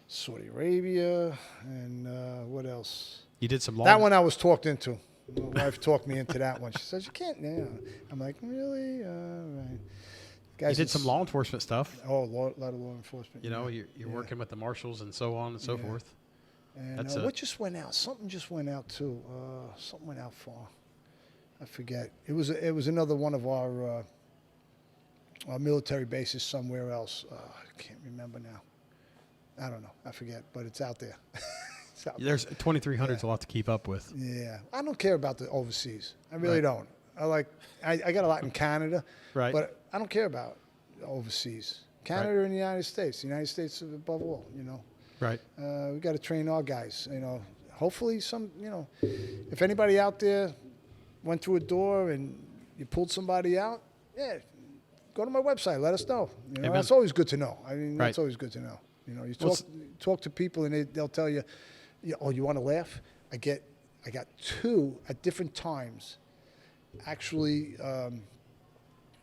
Saudi Arabia, and what else? You did some long. That one I was talked into. My wife talked me into that one. She says, you can't now. I'm like, really? All right. You Guys, did some law enforcement stuff. Oh, a lot of law enforcement. You're Yeah. working with the marshals and so on and so Yeah. forth. And That's what just went out? Something just went out too. Something went out far. I forget. It was another one of our military bases somewhere else. I can't remember now. I don't know. I forget, but it's out there. There's 2,300's a lot to keep up with. Yeah, I don't care about the overseas. I really don't. I got a lot in Canada, Right. but I don't care about overseas. Canada and the United States. The United States above all, Right. We got to train our guys, Hopefully if anybody out there went through a door and you pulled somebody out, yeah, go to my website. Let us know. That's always good to know. I mean, that's always good to know. You talk to people and they'll tell you, oh, you want to laugh? I got 2 at different times. Actually,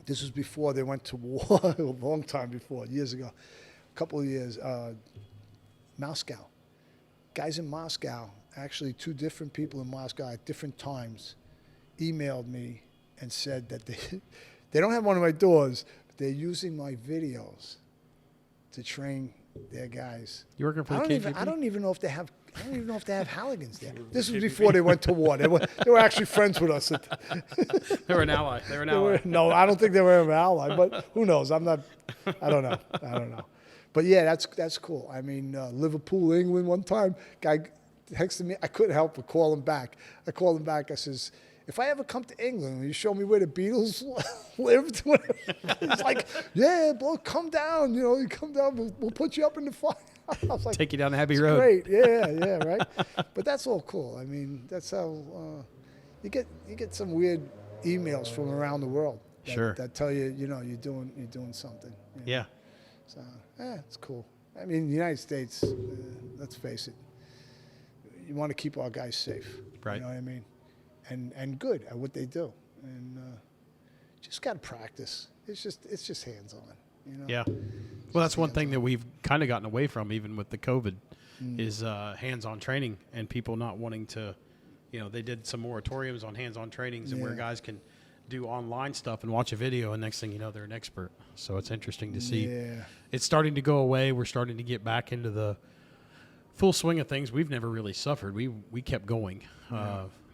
this was before they went to war, a long time before, years ago, a couple of years. Moscow. Guys in Moscow, actually 2 different people in Moscow at different times emailed me and said that they don't have one of my doors, but they're using my videos to train their guys. You working for the KGB? I don't even know if they have Halligans there. This was before they went to war. They were actually friends with us. They were an ally. No, I don't think they were an ally, but who knows? I don't know. But yeah, that's cool. I mean, Liverpool, England, one time, guy texted me. I couldn't help but call him back. I called him back. I says, if I ever come to England, will you show me where the Beatles lived? He's like, yeah, bro, come down. You come down. We'll put you up in the fire. I was like, take you down the Abbey Road. Great, yeah, right. But that's all cool. I mean, that's how you get some weird emails from around the world. That tell you, you're doing something. Yeah. So it's cool. I mean, the United States. Let's face it. You want to keep our guys safe. Right. You know what I mean? And good at what they do, and just got to practice. It's just hands on, Yeah. Well, that's one thing that we've kind of gotten away from, even with the COVID, is hands-on training and people not wanting to. They did some moratoriums on hands-on trainings and where guys can do online stuff and watch a video, and next thing you know, they're an expert. So it's interesting to see. Yeah. It's starting to go away. We're starting to get back into the full swing of things. We've never really suffered. We kept going.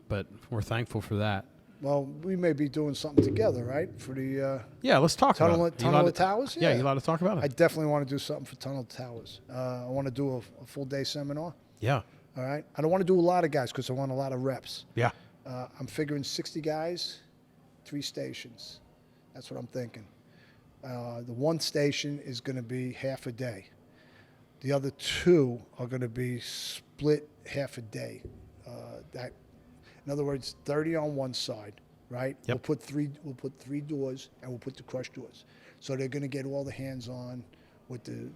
But we're thankful for that. Well, we may be doing something together, right? For the let's talk about it. Tunnel of Towers? Yeah, you allowed to talk about it? I definitely want to do something for Tunnel of Towers. I want to do a full-day seminar. Yeah. All right? I don't want to do a lot of guys because I want a lot of reps. Yeah. I'm figuring 60 guys, 3 stations. That's what I'm thinking. The one station is going to be half a day. The other 2 are going to be split half a day. In other words, 30 on one side, right? Yep. We'll put 3 doors and we'll put the crush doors. So they're going to get all the hands-on with the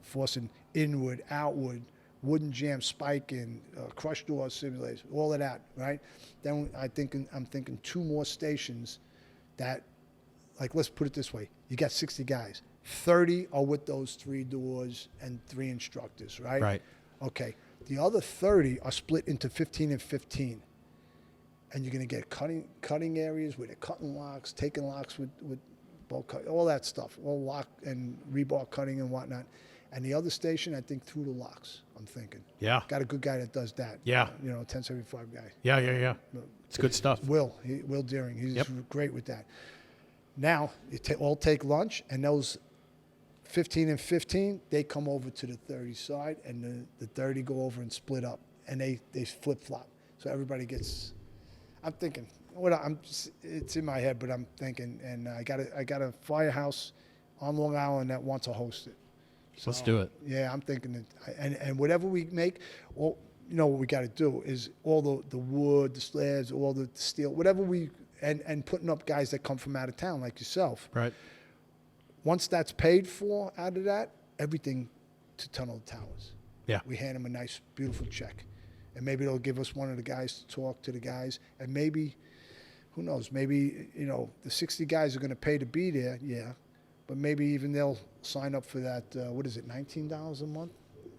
forcing inward, outward, wooden jam spiking, crush door simulation, all of that, right? Then I'm thinking 2 more stations that, like, let's put it this way: you got 60 guys, 30 are with those 3 doors and 3 instructors, right? Right. Okay. The other 30 are split into 15 and 15. And you're going to get cutting areas where they're cutting locks, taking locks with bolt cut, all that stuff, all lock and rebar cutting and whatnot. And the other station, I think, through the locks, I'm thinking. Yeah. Got a good guy that does that. Yeah. 1075 guy. Yeah. It's good stuff. Will Deering. He's great with that. Now, you all take lunch, and those 15 and 15, they come over to the 30 side, and the 30 go over and split up, and they flip-flop. So everybody gets... I'm thinking, it's in my head, but I'm thinking, and I got a firehouse on Long Island that wants to host it. So, let's do it. Yeah, I'm thinking that, and whatever we make, well, what we got to do is all the wood, the slabs, all the steel, whatever and putting up guys that come from out of town like yourself. Right. Once that's paid for out of that, everything to Tunnel of Towers. Yeah. We hand them a nice, beautiful check. And maybe they'll give us one of the guys to talk to the guys. And maybe, who knows, maybe, the 60 guys are going to pay to be there, yeah. But maybe even they'll sign up for that, what is it, $19 a month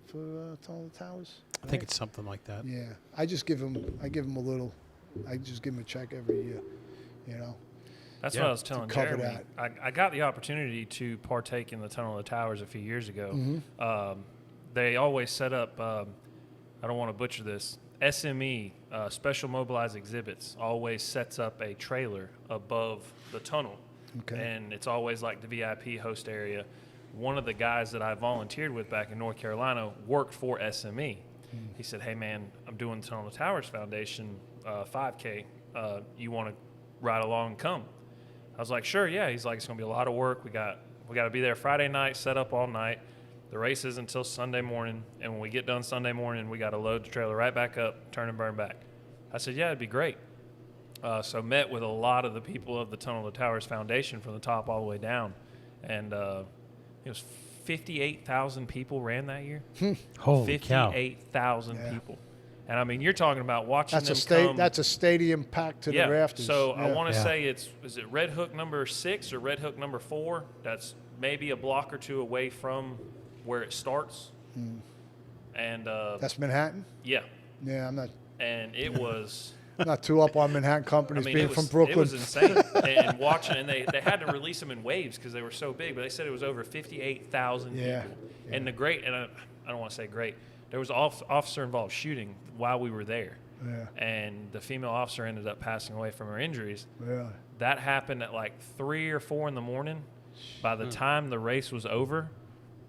for Tunnel of Towers? I think it's something like that. Yeah. I just give them a check every year, That's what I was telling cover Jeremy. I got the opportunity to partake in the Tunnel of the Towers a few years ago. Mm-hmm. They always set up, I don't want to butcher this, SME, Special Mobilized Exhibits, always sets up a trailer above the tunnel. Okay. And it's always like the VIP host area. One of the guys that I volunteered with back in North Carolina worked for SME. He said, "Hey man, I'm doing the Tunnel to Towers Foundation 5K. You want to ride along and come?" I was like, "Sure, yeah." He's like, "It's gonna be a lot of work. We got to be there Friday night, set up all night. The race is until Sunday morning, and when we get done Sunday morning, we got to load the trailer right back up, turn and burn back." I said, "Yeah, it'd be great." So met with a lot of the people of the Tunnel to Towers Foundation from the top all the way down, and it was 58,000 people ran that year. Holy cow. 58,000 people. And I mean, you're talking about watching them come. That's a stadium packed to the rafters. So I want to say is it Red Hook number 6 or Red Hook number 4? That's maybe a block or two away from where it starts. And that's Manhattan? Yeah. Yeah, I'm not. And it was. Not too up on Manhattan companies being from Brooklyn. It was insane. and watching, and they had to release them in waves because they were so big. But they said it was over 58,000 people. Yeah. And I don't want to say great. There was an officer involved shooting while we were there. Yeah. And the female officer ended up passing away from her injuries. Really? That happened at like 3 or 4 in the morning. By the time the race was over,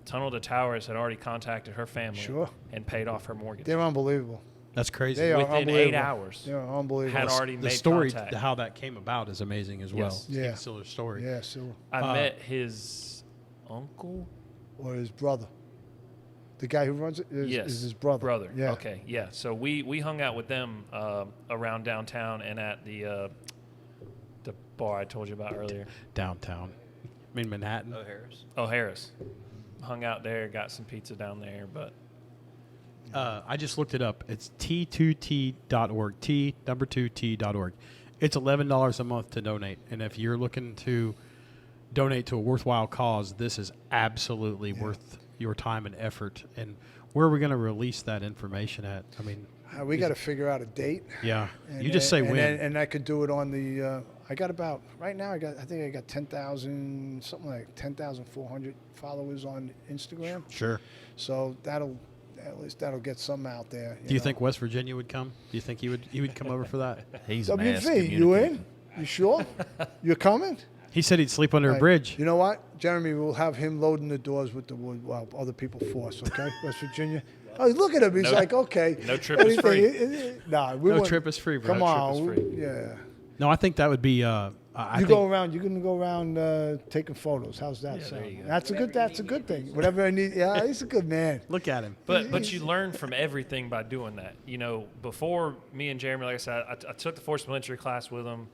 Tunnel to Towers had already contacted her family and paid off her mortgage. They're unbelievable. That's crazy. They are Within 8 hours. They're unbelievable. Had already the made story, contact. how that came about is amazing as well. Yes. Yeah. Stiller's story. Yeah, so. I met his uncle. Or his brother. The guy who runs it is his brother. Yeah. Okay. Yeah. So we hung out with them around downtown and at the bar I told you about earlier. Downtown. I mean Manhattan. O'Harris. Hung out there, got some pizza down there, but. I just looked it up. It's T2T.org. T2T.org. It's $11 a month to donate. And if you're looking to donate to a worthwhile cause, this is absolutely worth your time and effort. And where are we going to release that information at? I mean, we got to figure out a date. Yeah. You just say when. And I could do it on the. I got about right now. I think I got 10,000, something like 10,400 followers on Instagram. Sure. So at least that'll get some out there. Do you think West Virginia would come? Do you think he would come over for that? He's an ass WV, you in? You sure? You're coming? He said he'd sleep under a bridge. You know what, Jeremy? We'll have him loading the doors with the wood while other people force. Okay, West Virginia. Oh, look at him. He's like, okay. No trip is free. No trip is free, bro. Come No on. trip is free. Yeah. No, I think that would be. You're gonna go around taking photos. How's that sound? there you go. That's a good thing. Whatever I need. Yeah, he's a good man. Look at him. But you learn from everything by doing that. You know, before me and Jeremy, like I said, I took the forcible entry class with him.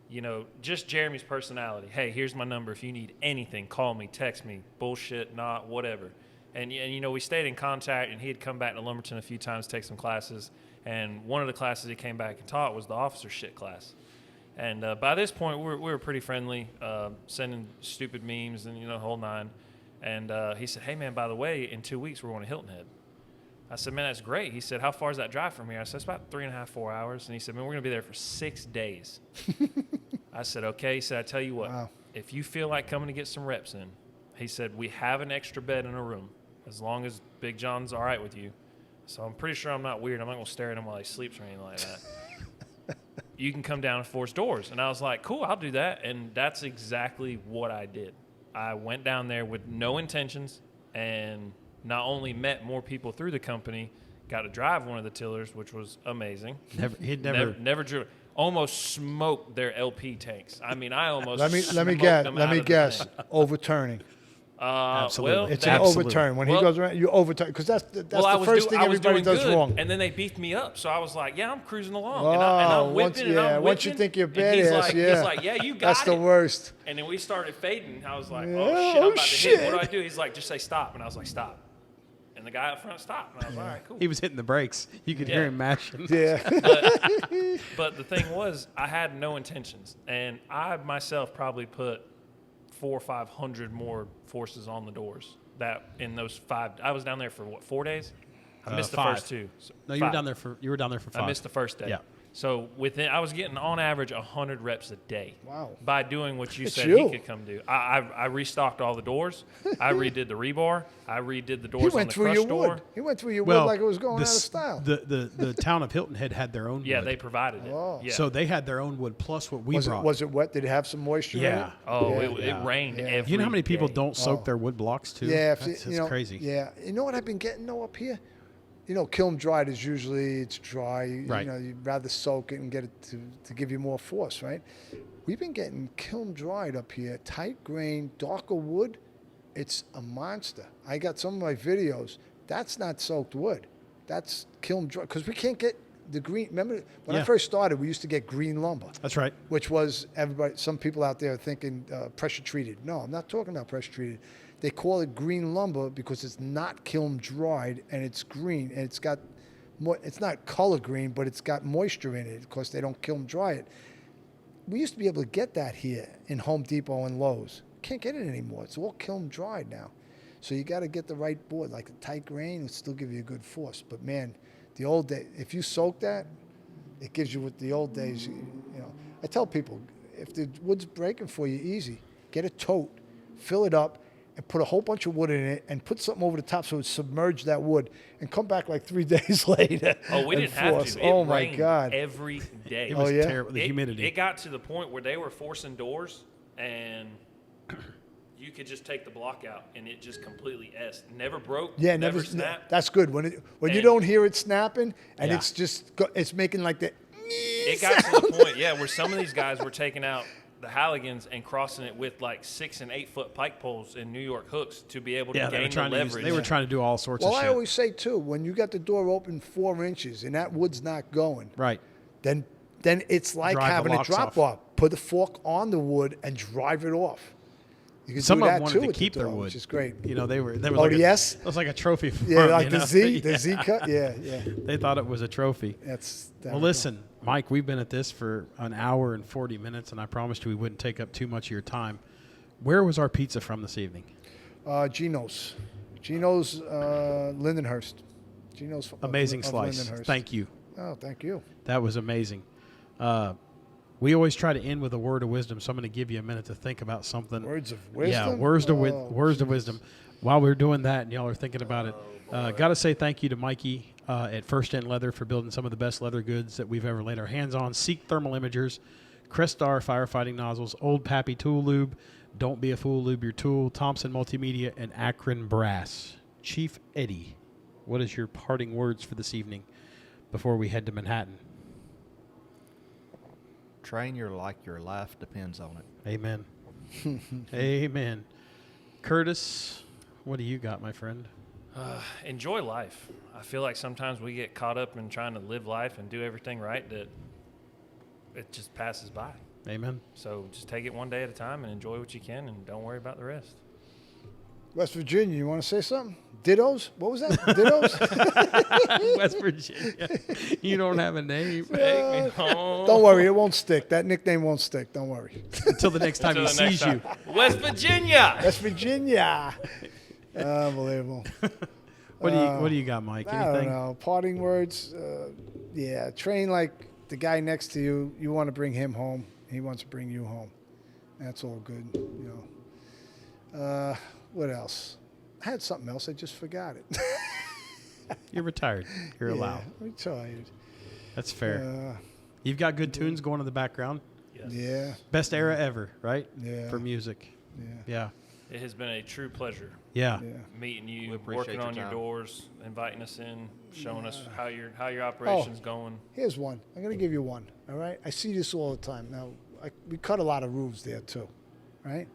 You know, just Jeremy's personality. Hey, here's my number. If you need anything, call me, text me. Bullshit, not whatever. And you know, we stayed in contact, and he had come back to Lumberton a few times to take some classes. And one of the classes he came back and taught was the officer shit class. And by this point, we were pretty friendly, sending stupid memes and, the whole nine. And he said, "Hey, man, by the way, in 2 weeks, we're going to Hilton Head." I said, "Man, that's great." He said, "How far is that drive from here?" I said, "It's about 3.5, 4 hours." And he said, "Man, we're going to be there for 6 days." I said, "Okay." He said, "I tell you what, if you feel like coming to get some reps in," he said, "we have an extra bed in a room, as long as Big John's all right with you. So I'm pretty sure I'm not weird. I'm not going to stare at him while he sleeps or anything like that. You can come down and force doors." And I was like, "Cool, I'll do that." And that's exactly what I did. I went down there with no intentions and not only met more people through the company, got to drive one of the tillers, which was amazing. Never drew. Almost smoked their LP tanks. I mean, I almost let me guess. Overturning. Absolutely. Well, It's an overturn. When he goes around, you overturn. Because that's the first thing everybody does wrong. And then they beefed me up. So I was like, "Yeah, I'm cruising along." And I'm whipping, once you think you're badass, he's like, "Yeah, you got that's it." the worst. And then we started fading. I was like, "Oh, shit, I'm about to hit. What do I do?" He's like, "Just say stop." And I was like, "Stop." And the guy up front stopped. And I was like, "All right, cool." He was hitting the brakes. You could hear him mashing. Yeah. But the thing was, I had no intentions. And I myself probably put 400 or 500 more forces on the doors. That in those 5, I was down there for 4 days. I missed the 5. first 2. So No, you were down there for 5. I missed the first day. Yeah. So I was getting on average 100 reps a day. Wow. By doing what you said you. he could come do. I restocked all the doors. I redid the rebar. I redid the doors on the crush door. He went through your wood like it was going out of style. The town of Hilton Head had their own Yeah, wood. they provided it. Oh. Yeah. So they had their own wood plus what we brought. Was it wet? Did it have some moisture in it? Yeah. Oh, Yeah. it rained every You know how many people day. don't soak their wood blocks too? Yeah. That's you know, crazy. Yeah. You know what I've been getting up here? kiln dried is usually it's dry. Right. You'd rather soak it and get it to give you more force, right? We've been getting kiln dried up here, tight grain, darker wood. It's a monster. I got some of my videos. That's not soaked wood. That's kiln dry because we can't get the green. Remember when I first started, we used to get green lumber. That's right. Which was some people out there are thinking pressure treated. No, I'm not talking about pressure treated. They call it green lumber because it's not kiln dried and it's green and it's not color green, but it's got moisture in it. Of course, they don't kiln dry it. We used to be able to get that here in Home Depot and Lowe's. Can't get it anymore. It's all kiln dried now. So you got to get the right board, like a tight grain, it'll still give you a good force. But man, the old day, if you soak that, it gives you what the old days. I tell people, if the wood's breaking for you, easy. Get a tote, fill it up, and put a whole bunch of wood in it, and put something over the top so it submerged that wood, and come back like 3 days later. Oh, we didn't have to. Oh my God! Every day. It was yeah? terrible. The humidity. It got to the point where they were forcing doors, and you could just take the block out, and it just completely never broke. Yeah, never snapped. That's good when you don't hear it snapping, and Yeah. it's just it's making like that. It got to the point, where some of these guys were taking out the Halligans and crossing it with like 6 and 8 foot pike poles and New York hooks to be able to gain the leverage. They were trying to do all sorts Well, of shit. I always say too, when you got the door open 4 inches and that wood's not going, Right. then it's like Drive the having a locks drop off. bar. Put the fork on the wood and drive it off. You can Some do of that them wanted too to with keep the their door, wood. which is great. They were Oh, like yes? it was like a trophy for Yeah, them, like the Z, the Yeah. Z cut. Yeah, yeah. They thought it was a trophy. That's Well, listen, Mike, we've been at this for an hour and 40 minutes, and I promised you we wouldn't take up too much of your time. Where was our pizza from this evening? Gino's, Lindenhurst. Gino's Amazing of slice. Lindenhurst. Thank you. Oh, thank you. That was amazing. We always try to end with a word of wisdom, so I'm going to give you a minute to think about something. Words of wisdom. Yeah, words of Oh, of wisdom. While we're doing that and y'all are thinking about it, got to say thank you to Mikey at First End Leather for building some of the best leather goods that we've ever laid our hands on. Seek Thermal Imagers, Crestar Firefighting Nozzles, Old Pappy Tool Lube, Don't Be a Fool, Lube Your Tool, Thompson Multimedia, and Akron Brass. Chief Eddie, what is your parting words for this evening before we head to Manhattan? Train like your life depends on it. Amen. Amen. Curtis, what do you got, my friend? Enjoy life. I feel like sometimes we get caught up in trying to live life and do everything right that it just passes by. Amen. So just take it one day at a time and enjoy what you can and don't worry about the rest. West Virginia, you want to say something? Dittos? What was that? Dittos? West Virginia. You don't have a name. Take me home. Don't worry, it won't stick. That nickname won't stick. Don't worry. Until the next time he Until the next sees you. time. West Virginia. West Virginia. Unbelievable. What do you got, Mike? I don't Anything? know. Parting words. Yeah, train like the guy next to you. You want to bring him home. He wants to bring you home. That's all good. What else? I had something else. I just forgot it. You're retired. You're Yeah, allowed. retired. That's fair. You've got good tunes going in the background. Yes. Yeah. Best era ever, right? Yeah. For music. Yeah. Yeah. It has been a true pleasure Yeah. Yeah. meeting We you, appreciate working your on your time. doors, inviting us in, showing us how your operation's going. Here's one. I'm going to give you one. All right. I see this all the time. Now, we cut a lot of roofs there too, right?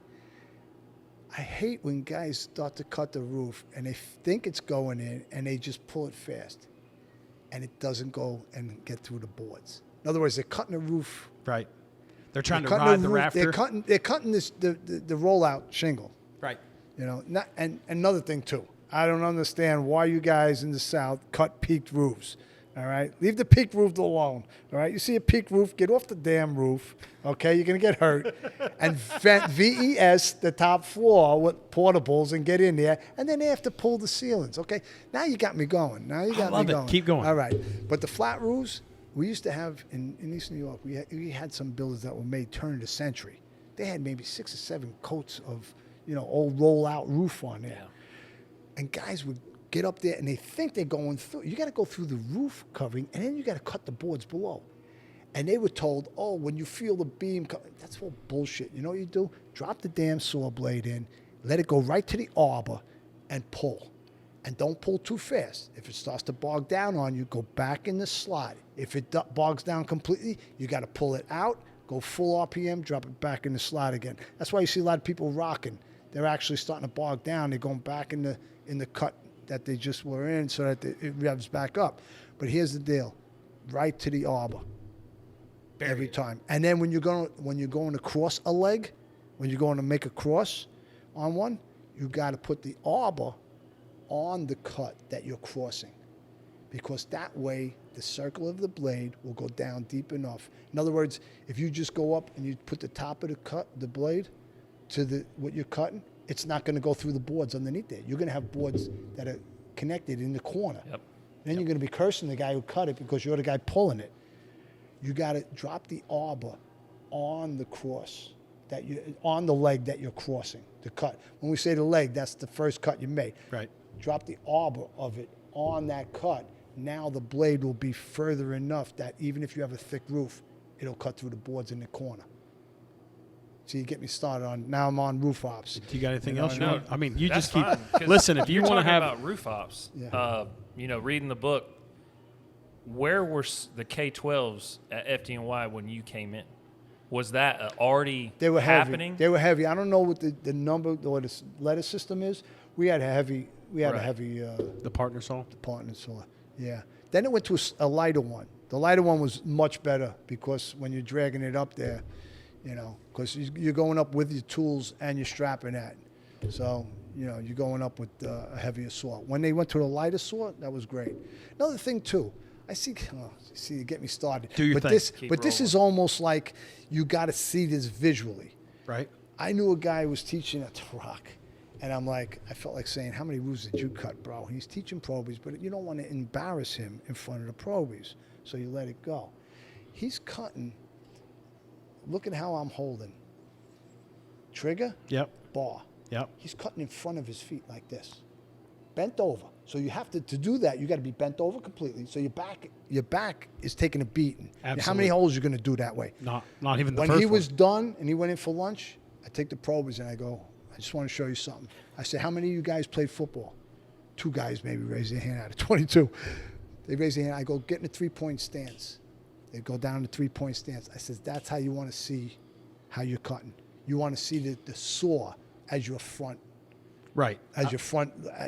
I hate when guys start to cut the roof and they think it's going in and they just pull it fast, and it doesn't go and get through the boards. In other words, they're cutting the roof. Right. They're trying to cutting ride the roof- rafter. They're cutting this the rollout shingle. Right. And another thing too, I don't understand why you guys in the South cut peaked roofs. All right, leave the peaked roof alone. All right, you see a peaked roof, get off the damn roof. Okay, you're gonna get hurt. And VES the top floor with portables and get in there, and then they have to pull the ceilings. Okay, now you got me going. Now you got love me it. going. Keep going. All right, but the flat roofs we used to have in East New York, we had some buildings that were made turn of the century. They had maybe 6 or 7 coats of old rollout roof on there. Yeah. And guys would get up there and they think they're going through. You got to go through the roof covering, and then you got to cut the boards below. And they were told, oh, when you feel the beam coming, that's all bullshit. You know what you do? Drop the damn saw blade in, let it go right to the arbor, and pull. And don't pull too fast. If it starts to bog down on you, go back in the slot. If it bogs down completely, you got to pull it out, go full RPM, drop it back in the slot again. That's why you see a lot of people rocking. They're actually starting to bog down. They're going back in the cut that they just were in so that it revs back up. But here's the deal. Right to the arbor. Every time. And then when you're going to cross a leg, when you're going to make a cross on one, you got to put the arbor on the cut that you're crossing, because that way the circle of the blade will go down deep enough. In other words, if you just go up and you put the top of the blade to what you're cutting, it's not going to go through the boards underneath there. You're going to have boards that are connected in the corner. Yep. Then you're going to be cursing the guy who cut it because you're the guy pulling it. You got to drop the arbor on the cross on the leg that you're crossing to cut. When we say the leg, that's the first cut you made. Right. Drop the arbor of it on that cut. Now the blade will be further enough that even if you have a thick roof, it'll cut through the boards in the corner. So you get me started on, now I'm on roof ops. Do you got anything else you no, want? I mean, you that's just keep, fine, 'cause listen, if you you're want to talking have, about roof ops, Yeah. reading the book, where were the K-12s at FDNY when you came in? Was that already They were happening? heavy. They were heavy. I don't know what the number, what the letter system is. We had a heavy, the partner saw. partner saw. Yeah. Then it went to a lighter one. The lighter one was much better because when you're dragging it up there, because you're going up with your tools and you're strapping that. So, you're going up with a heavier saw. When they went to the lighter saw, that was great. Another thing, too, you get me started. Do your but thing. This is almost like you got to see this visually. Right. I knew a guy who was teaching at Rock, and I felt like saying, how many roofs did you cut, bro? He's teaching probies, but you don't want to embarrass him in front of the probies, so you let it go. He's cutting. Look at how I'm holding. Trigger, Yep. bar. Yep. He's cutting in front of his feet like this, bent over. So you have to do that. You got to be bent over completely. So your back is taking a beating. Absolutely. How many holes are you going to do that way? Not even the When first he was one. done and he went in for lunch, I take the probies and I go, I just want to show you something. I said, how many of you guys played football? 2 guys maybe raised their hand out of 22. They raised their hand. I go, get in a 3-point stance. They go down to 3-point stance. I says, that's how you want to see how you're cutting. You want to see the saw as your front, Right. as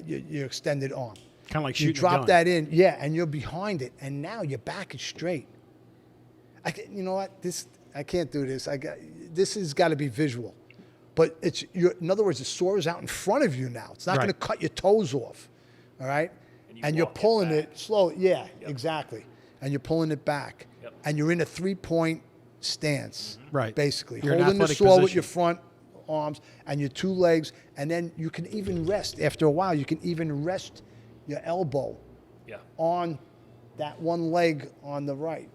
your extended arm. Kind of like You shooting a drop gun. that in, yeah, and you're behind it, and now your back is straight. You know what? I can't do this. This has got to be visual, but in other words, the saw is out in front of you now. It's not Right. going to cut your toes off, all right? And you you're walk it pulling back. it slow. Yeah, exactly. And you're pulling it back, Yep. and you're in a 3-point stance, Right. basically, You're in holding the athletic saw with position. your front arms and your 2 legs, and then you can even rest. After a while, you can even rest your elbow Yeah. on that one leg on the right.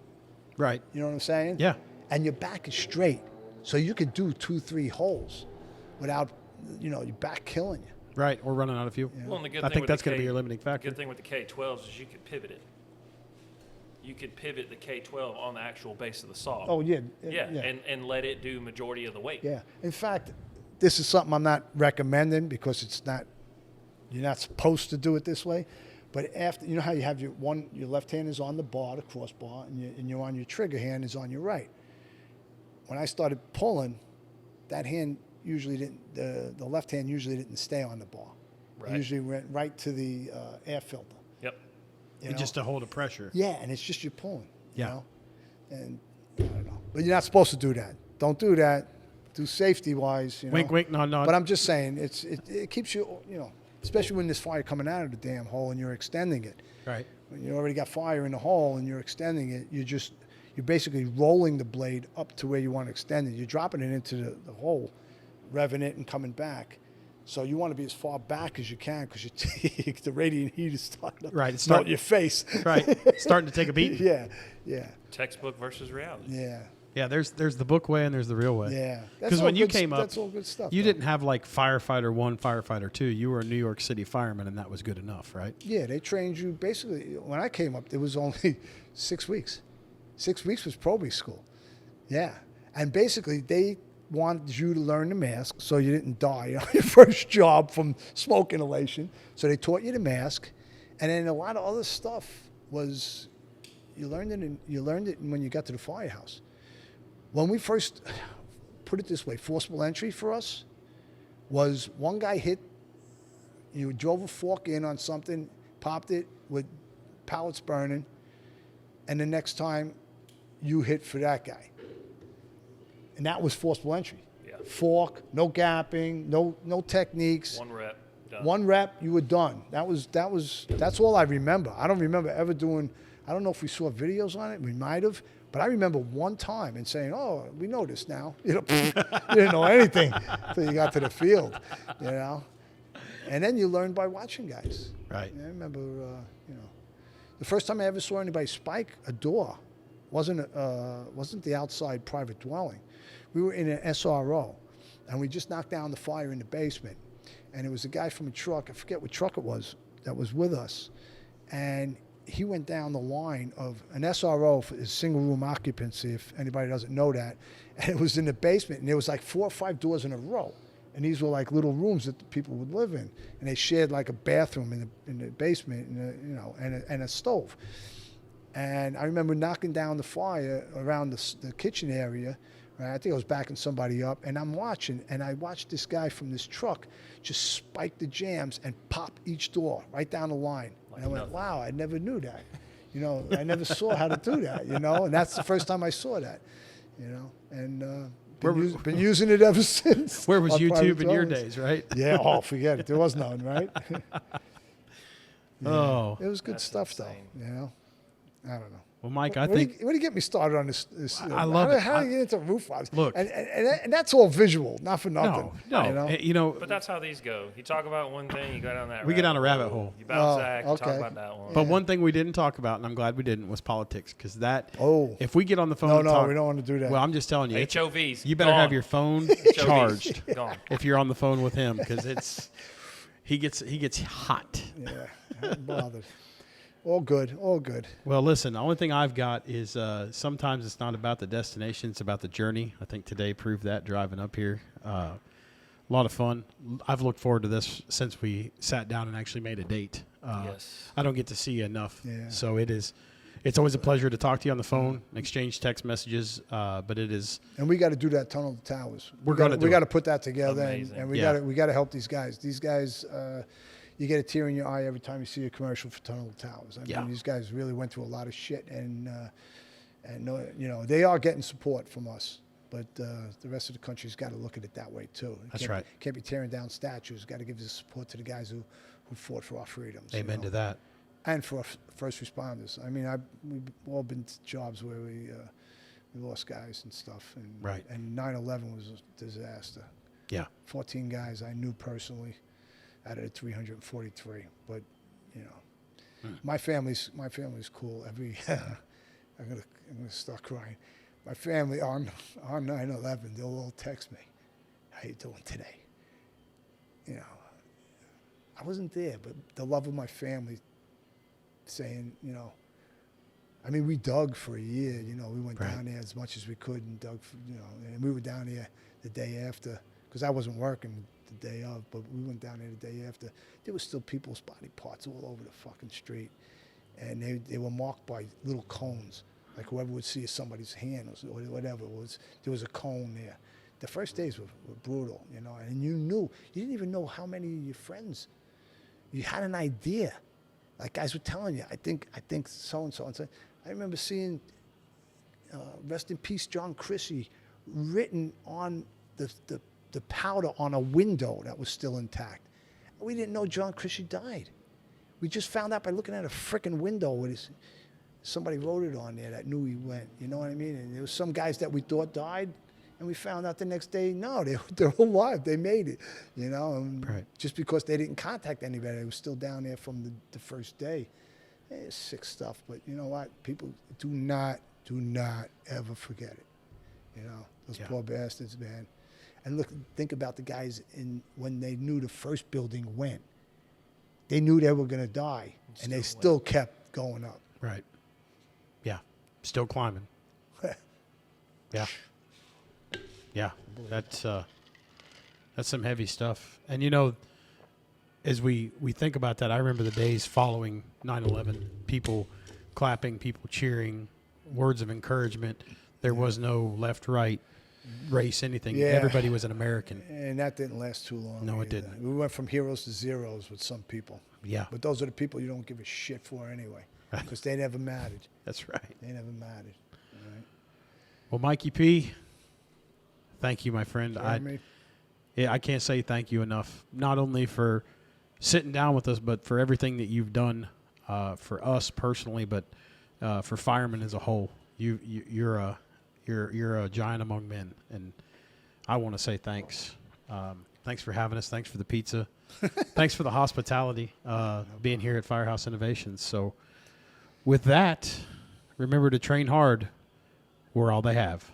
Right. You know what I'm saying? Yeah. And your back is straight. So you could do 2-3 holes without, your back killing you. Right. Or running out of fuel. Well, and the good I thing think with that's the going to be your limiting The factor. good thing with the K-12s is you could pivot it. You could pivot the K-12 on the actual base of the saw. Oh, yeah. yeah, and let it do majority of the weight. Yeah. In fact, this is something I'm not recommending because you're not supposed to do it this way. But after, how you have your left hand is on the bar, the crossbar, and you're on your trigger hand is on your right. When I started pulling, that hand usually didn't, the left hand usually didn't stay on the bar. Right. It usually went right to the air filter. Yep. You know? Just to hold a pressure. Yeah, and it's just you're pulling. Yeah. You know? And I don't know. But you're not supposed to do that. Don't do that. Do safety wise. Wink, wink, nod, nod. But I'm just saying, it keeps you, especially when there's fire coming out of the damn hole and you're extending it. Right. When you already got fire in the hole and you're extending it, you're basically rolling the blade up to where you want to extend it. You're dropping it into the hole, revving it and coming back. So you want to be as far back as you can because the radiant heat is starting to melt your face. Right. Starting to take a beat. Yeah. Textbook versus reality. Yeah. Yeah, there's the book way and there's the real way. Yeah. Because when you came up, that's all good stuff. you though. didn't have like firefighter 1, firefighter 2. You were a New York City fireman, and that was good enough, right? Yeah, they trained you basically. When I came up, there was only 6 weeks. 6 weeks was probie school. Yeah. And basically, wanted you to learn the mask so you didn't die on your first job from smoke inhalation. So they taught you the mask, and then a lot of other stuff was you learned it when you got to the firehouse. When we first, put it this way, forcible entry for us was one guy hit, you drove a fork in on something, popped it with pallets burning, and the next time you hit for that guy. And that was forcible entry. Yeah. Fork, no gapping, no techniques. One rep. Done. One rep, you were done. That's all I remember. I don't remember ever doing, I don't know if we saw videos on it, we might have, but I remember one time and saying, oh, we know this now. You know, you didn't know anything until you got to the field, you know. And then you learn by watching guys. Right. I remember, you know, the first time I ever saw anybody spike a door wasn't the outside private dwelling. We were in an SRO, and we just knocked down the fire in the basement. And it was a guy from a truck, I forget what truck it was, that was with us. And he went down the line of an SRO for his single room occupancy, if anybody doesn't know that. And it was in the basement, and there was like 4 or 5 doors in a row. And these were like little rooms that the people would live in. And they shared like a bathroom in the basement, and a stove. And I remember knocking down the fire around the kitchen area. Right? I think I was backing somebody up, and I'm watching, and I watched this guy from this truck just spike the jams and pop each door right down the line. Like and I went, nothing. wow, I never knew that. You know, I never saw how to do that, you know, and that's the first time I saw that, you know, and been using it ever since. Where was on private YouTube in your dwellings. days, right? Yeah, oh, forget it. There was none, right? Yeah. Oh. It was good That's stuff, insane. though, you know. I don't know. Well, Mike, I What do think you get me started on this? I love it. How do you get into roof lobs? Look. And that's all visual, not for nothing. no, You know? But that's how these go. You talk about one thing, you go down that. We get down a rabbit hole. You bounce Oh, back. You okay. talk about that one. But one thing we didn't talk about, and I'm glad we didn't, was politics, because that. Oh. If we get on the phone, No, and no, talk, we don't want to do that. Well, I'm just telling you, HOVs. you better gone. have your phone HOVs, charged Gone. if you're on the phone with him, because he gets hot. Yeah, I'm bothered. All good, all good. Well, listen, the only thing I've got is sometimes it's not about the destination, it's about the journey. I think today proved that driving up here. A lot of fun. I've looked forward to this since we sat down and actually made a date. Yes. I don't get to see you enough. Yeah. So it's always a pleasure to talk to you on the phone, exchange text messages, but it is. And we got to do that Tunnel to Towers. We're gonna do We got to it. put that together, Amazing. and we Yeah. got to help these guys. These guys, you get a tear in your eye every time you see a commercial for Tunnel to Towers. I mean, these guys really went through a lot of shit, and you know, they are getting support from us. But the rest of the country's got to look at it that way too. That's right. Can't be tearing down statues. Got to give the support to the guys who fought for our freedoms. you Amen know? to that. And for first responders. I mean, we've all been to jobs where we lost guys and stuff. And, Right. And 9/11 was a disaster. Yeah. 14 guys I knew personally out of the 343. But, you know, my family's cool. I'm gonna start crying. My family on 9/11, they'll all text me, "How you doing today?" You know, I wasn't there, but the love of my family saying, you know, I mean, we dug for a year. You know, we went Right. down there as much as we could and dug, for, you know, and we were down there the day after because I wasn't working the day of, but we went down there the day after. There was still people's body parts all over the fucking street, and they were marked by little cones. Like whoever would see somebody's hand or whatever it was, there was a cone there. The first days were brutal, you know, and you didn't even know how many of your friends. You had an idea. Like guys were telling you, I think so-and-so. And so I remember seeing, rest in peace, John Chrissy, written on the powder on a window that was still intact. We didn't know John Chrissy died. We just found out by looking at a frickin' window with somebody wrote it on there that knew he went. You know what I mean? And there was some guys that we thought died, and we found out the next day, no, they're alive. They made it, you know. And Right. just because they didn't contact anybody, they were still down there from the first day. It's sick stuff, but you know what? People do not ever forget it. You know, those Yeah. poor bastards, man. And think about the guys when they knew the first building went. They knew they were going to die, and they still kept going up. Right. Yeah. Still climbing. Yeah. Yeah, that's some heavy stuff. And as we think about that, I remember the days following 9/11. People clapping, people cheering, words of encouragement. There was no left, right, race, anything. Yeah. Everybody was an American. And that didn't last too long. No, it either. didn't. We went from heroes to zeros with some people. Yeah, But those are the people you don't give a shit for anyway, because they never mattered. that's right. They never mattered. All right? Well, Mikey P, thank you, my friend. Jeremy? I can't say thank you enough. Not only for sitting down with us, but for everything that you've done for us personally, but for firemen as a whole. You're a giant among men, and I want to say thanks. Thanks for having us. Thanks for the pizza. Thanks for the hospitality, being here at Firehouse Innovations. So, with that, remember to train hard. We're all they have.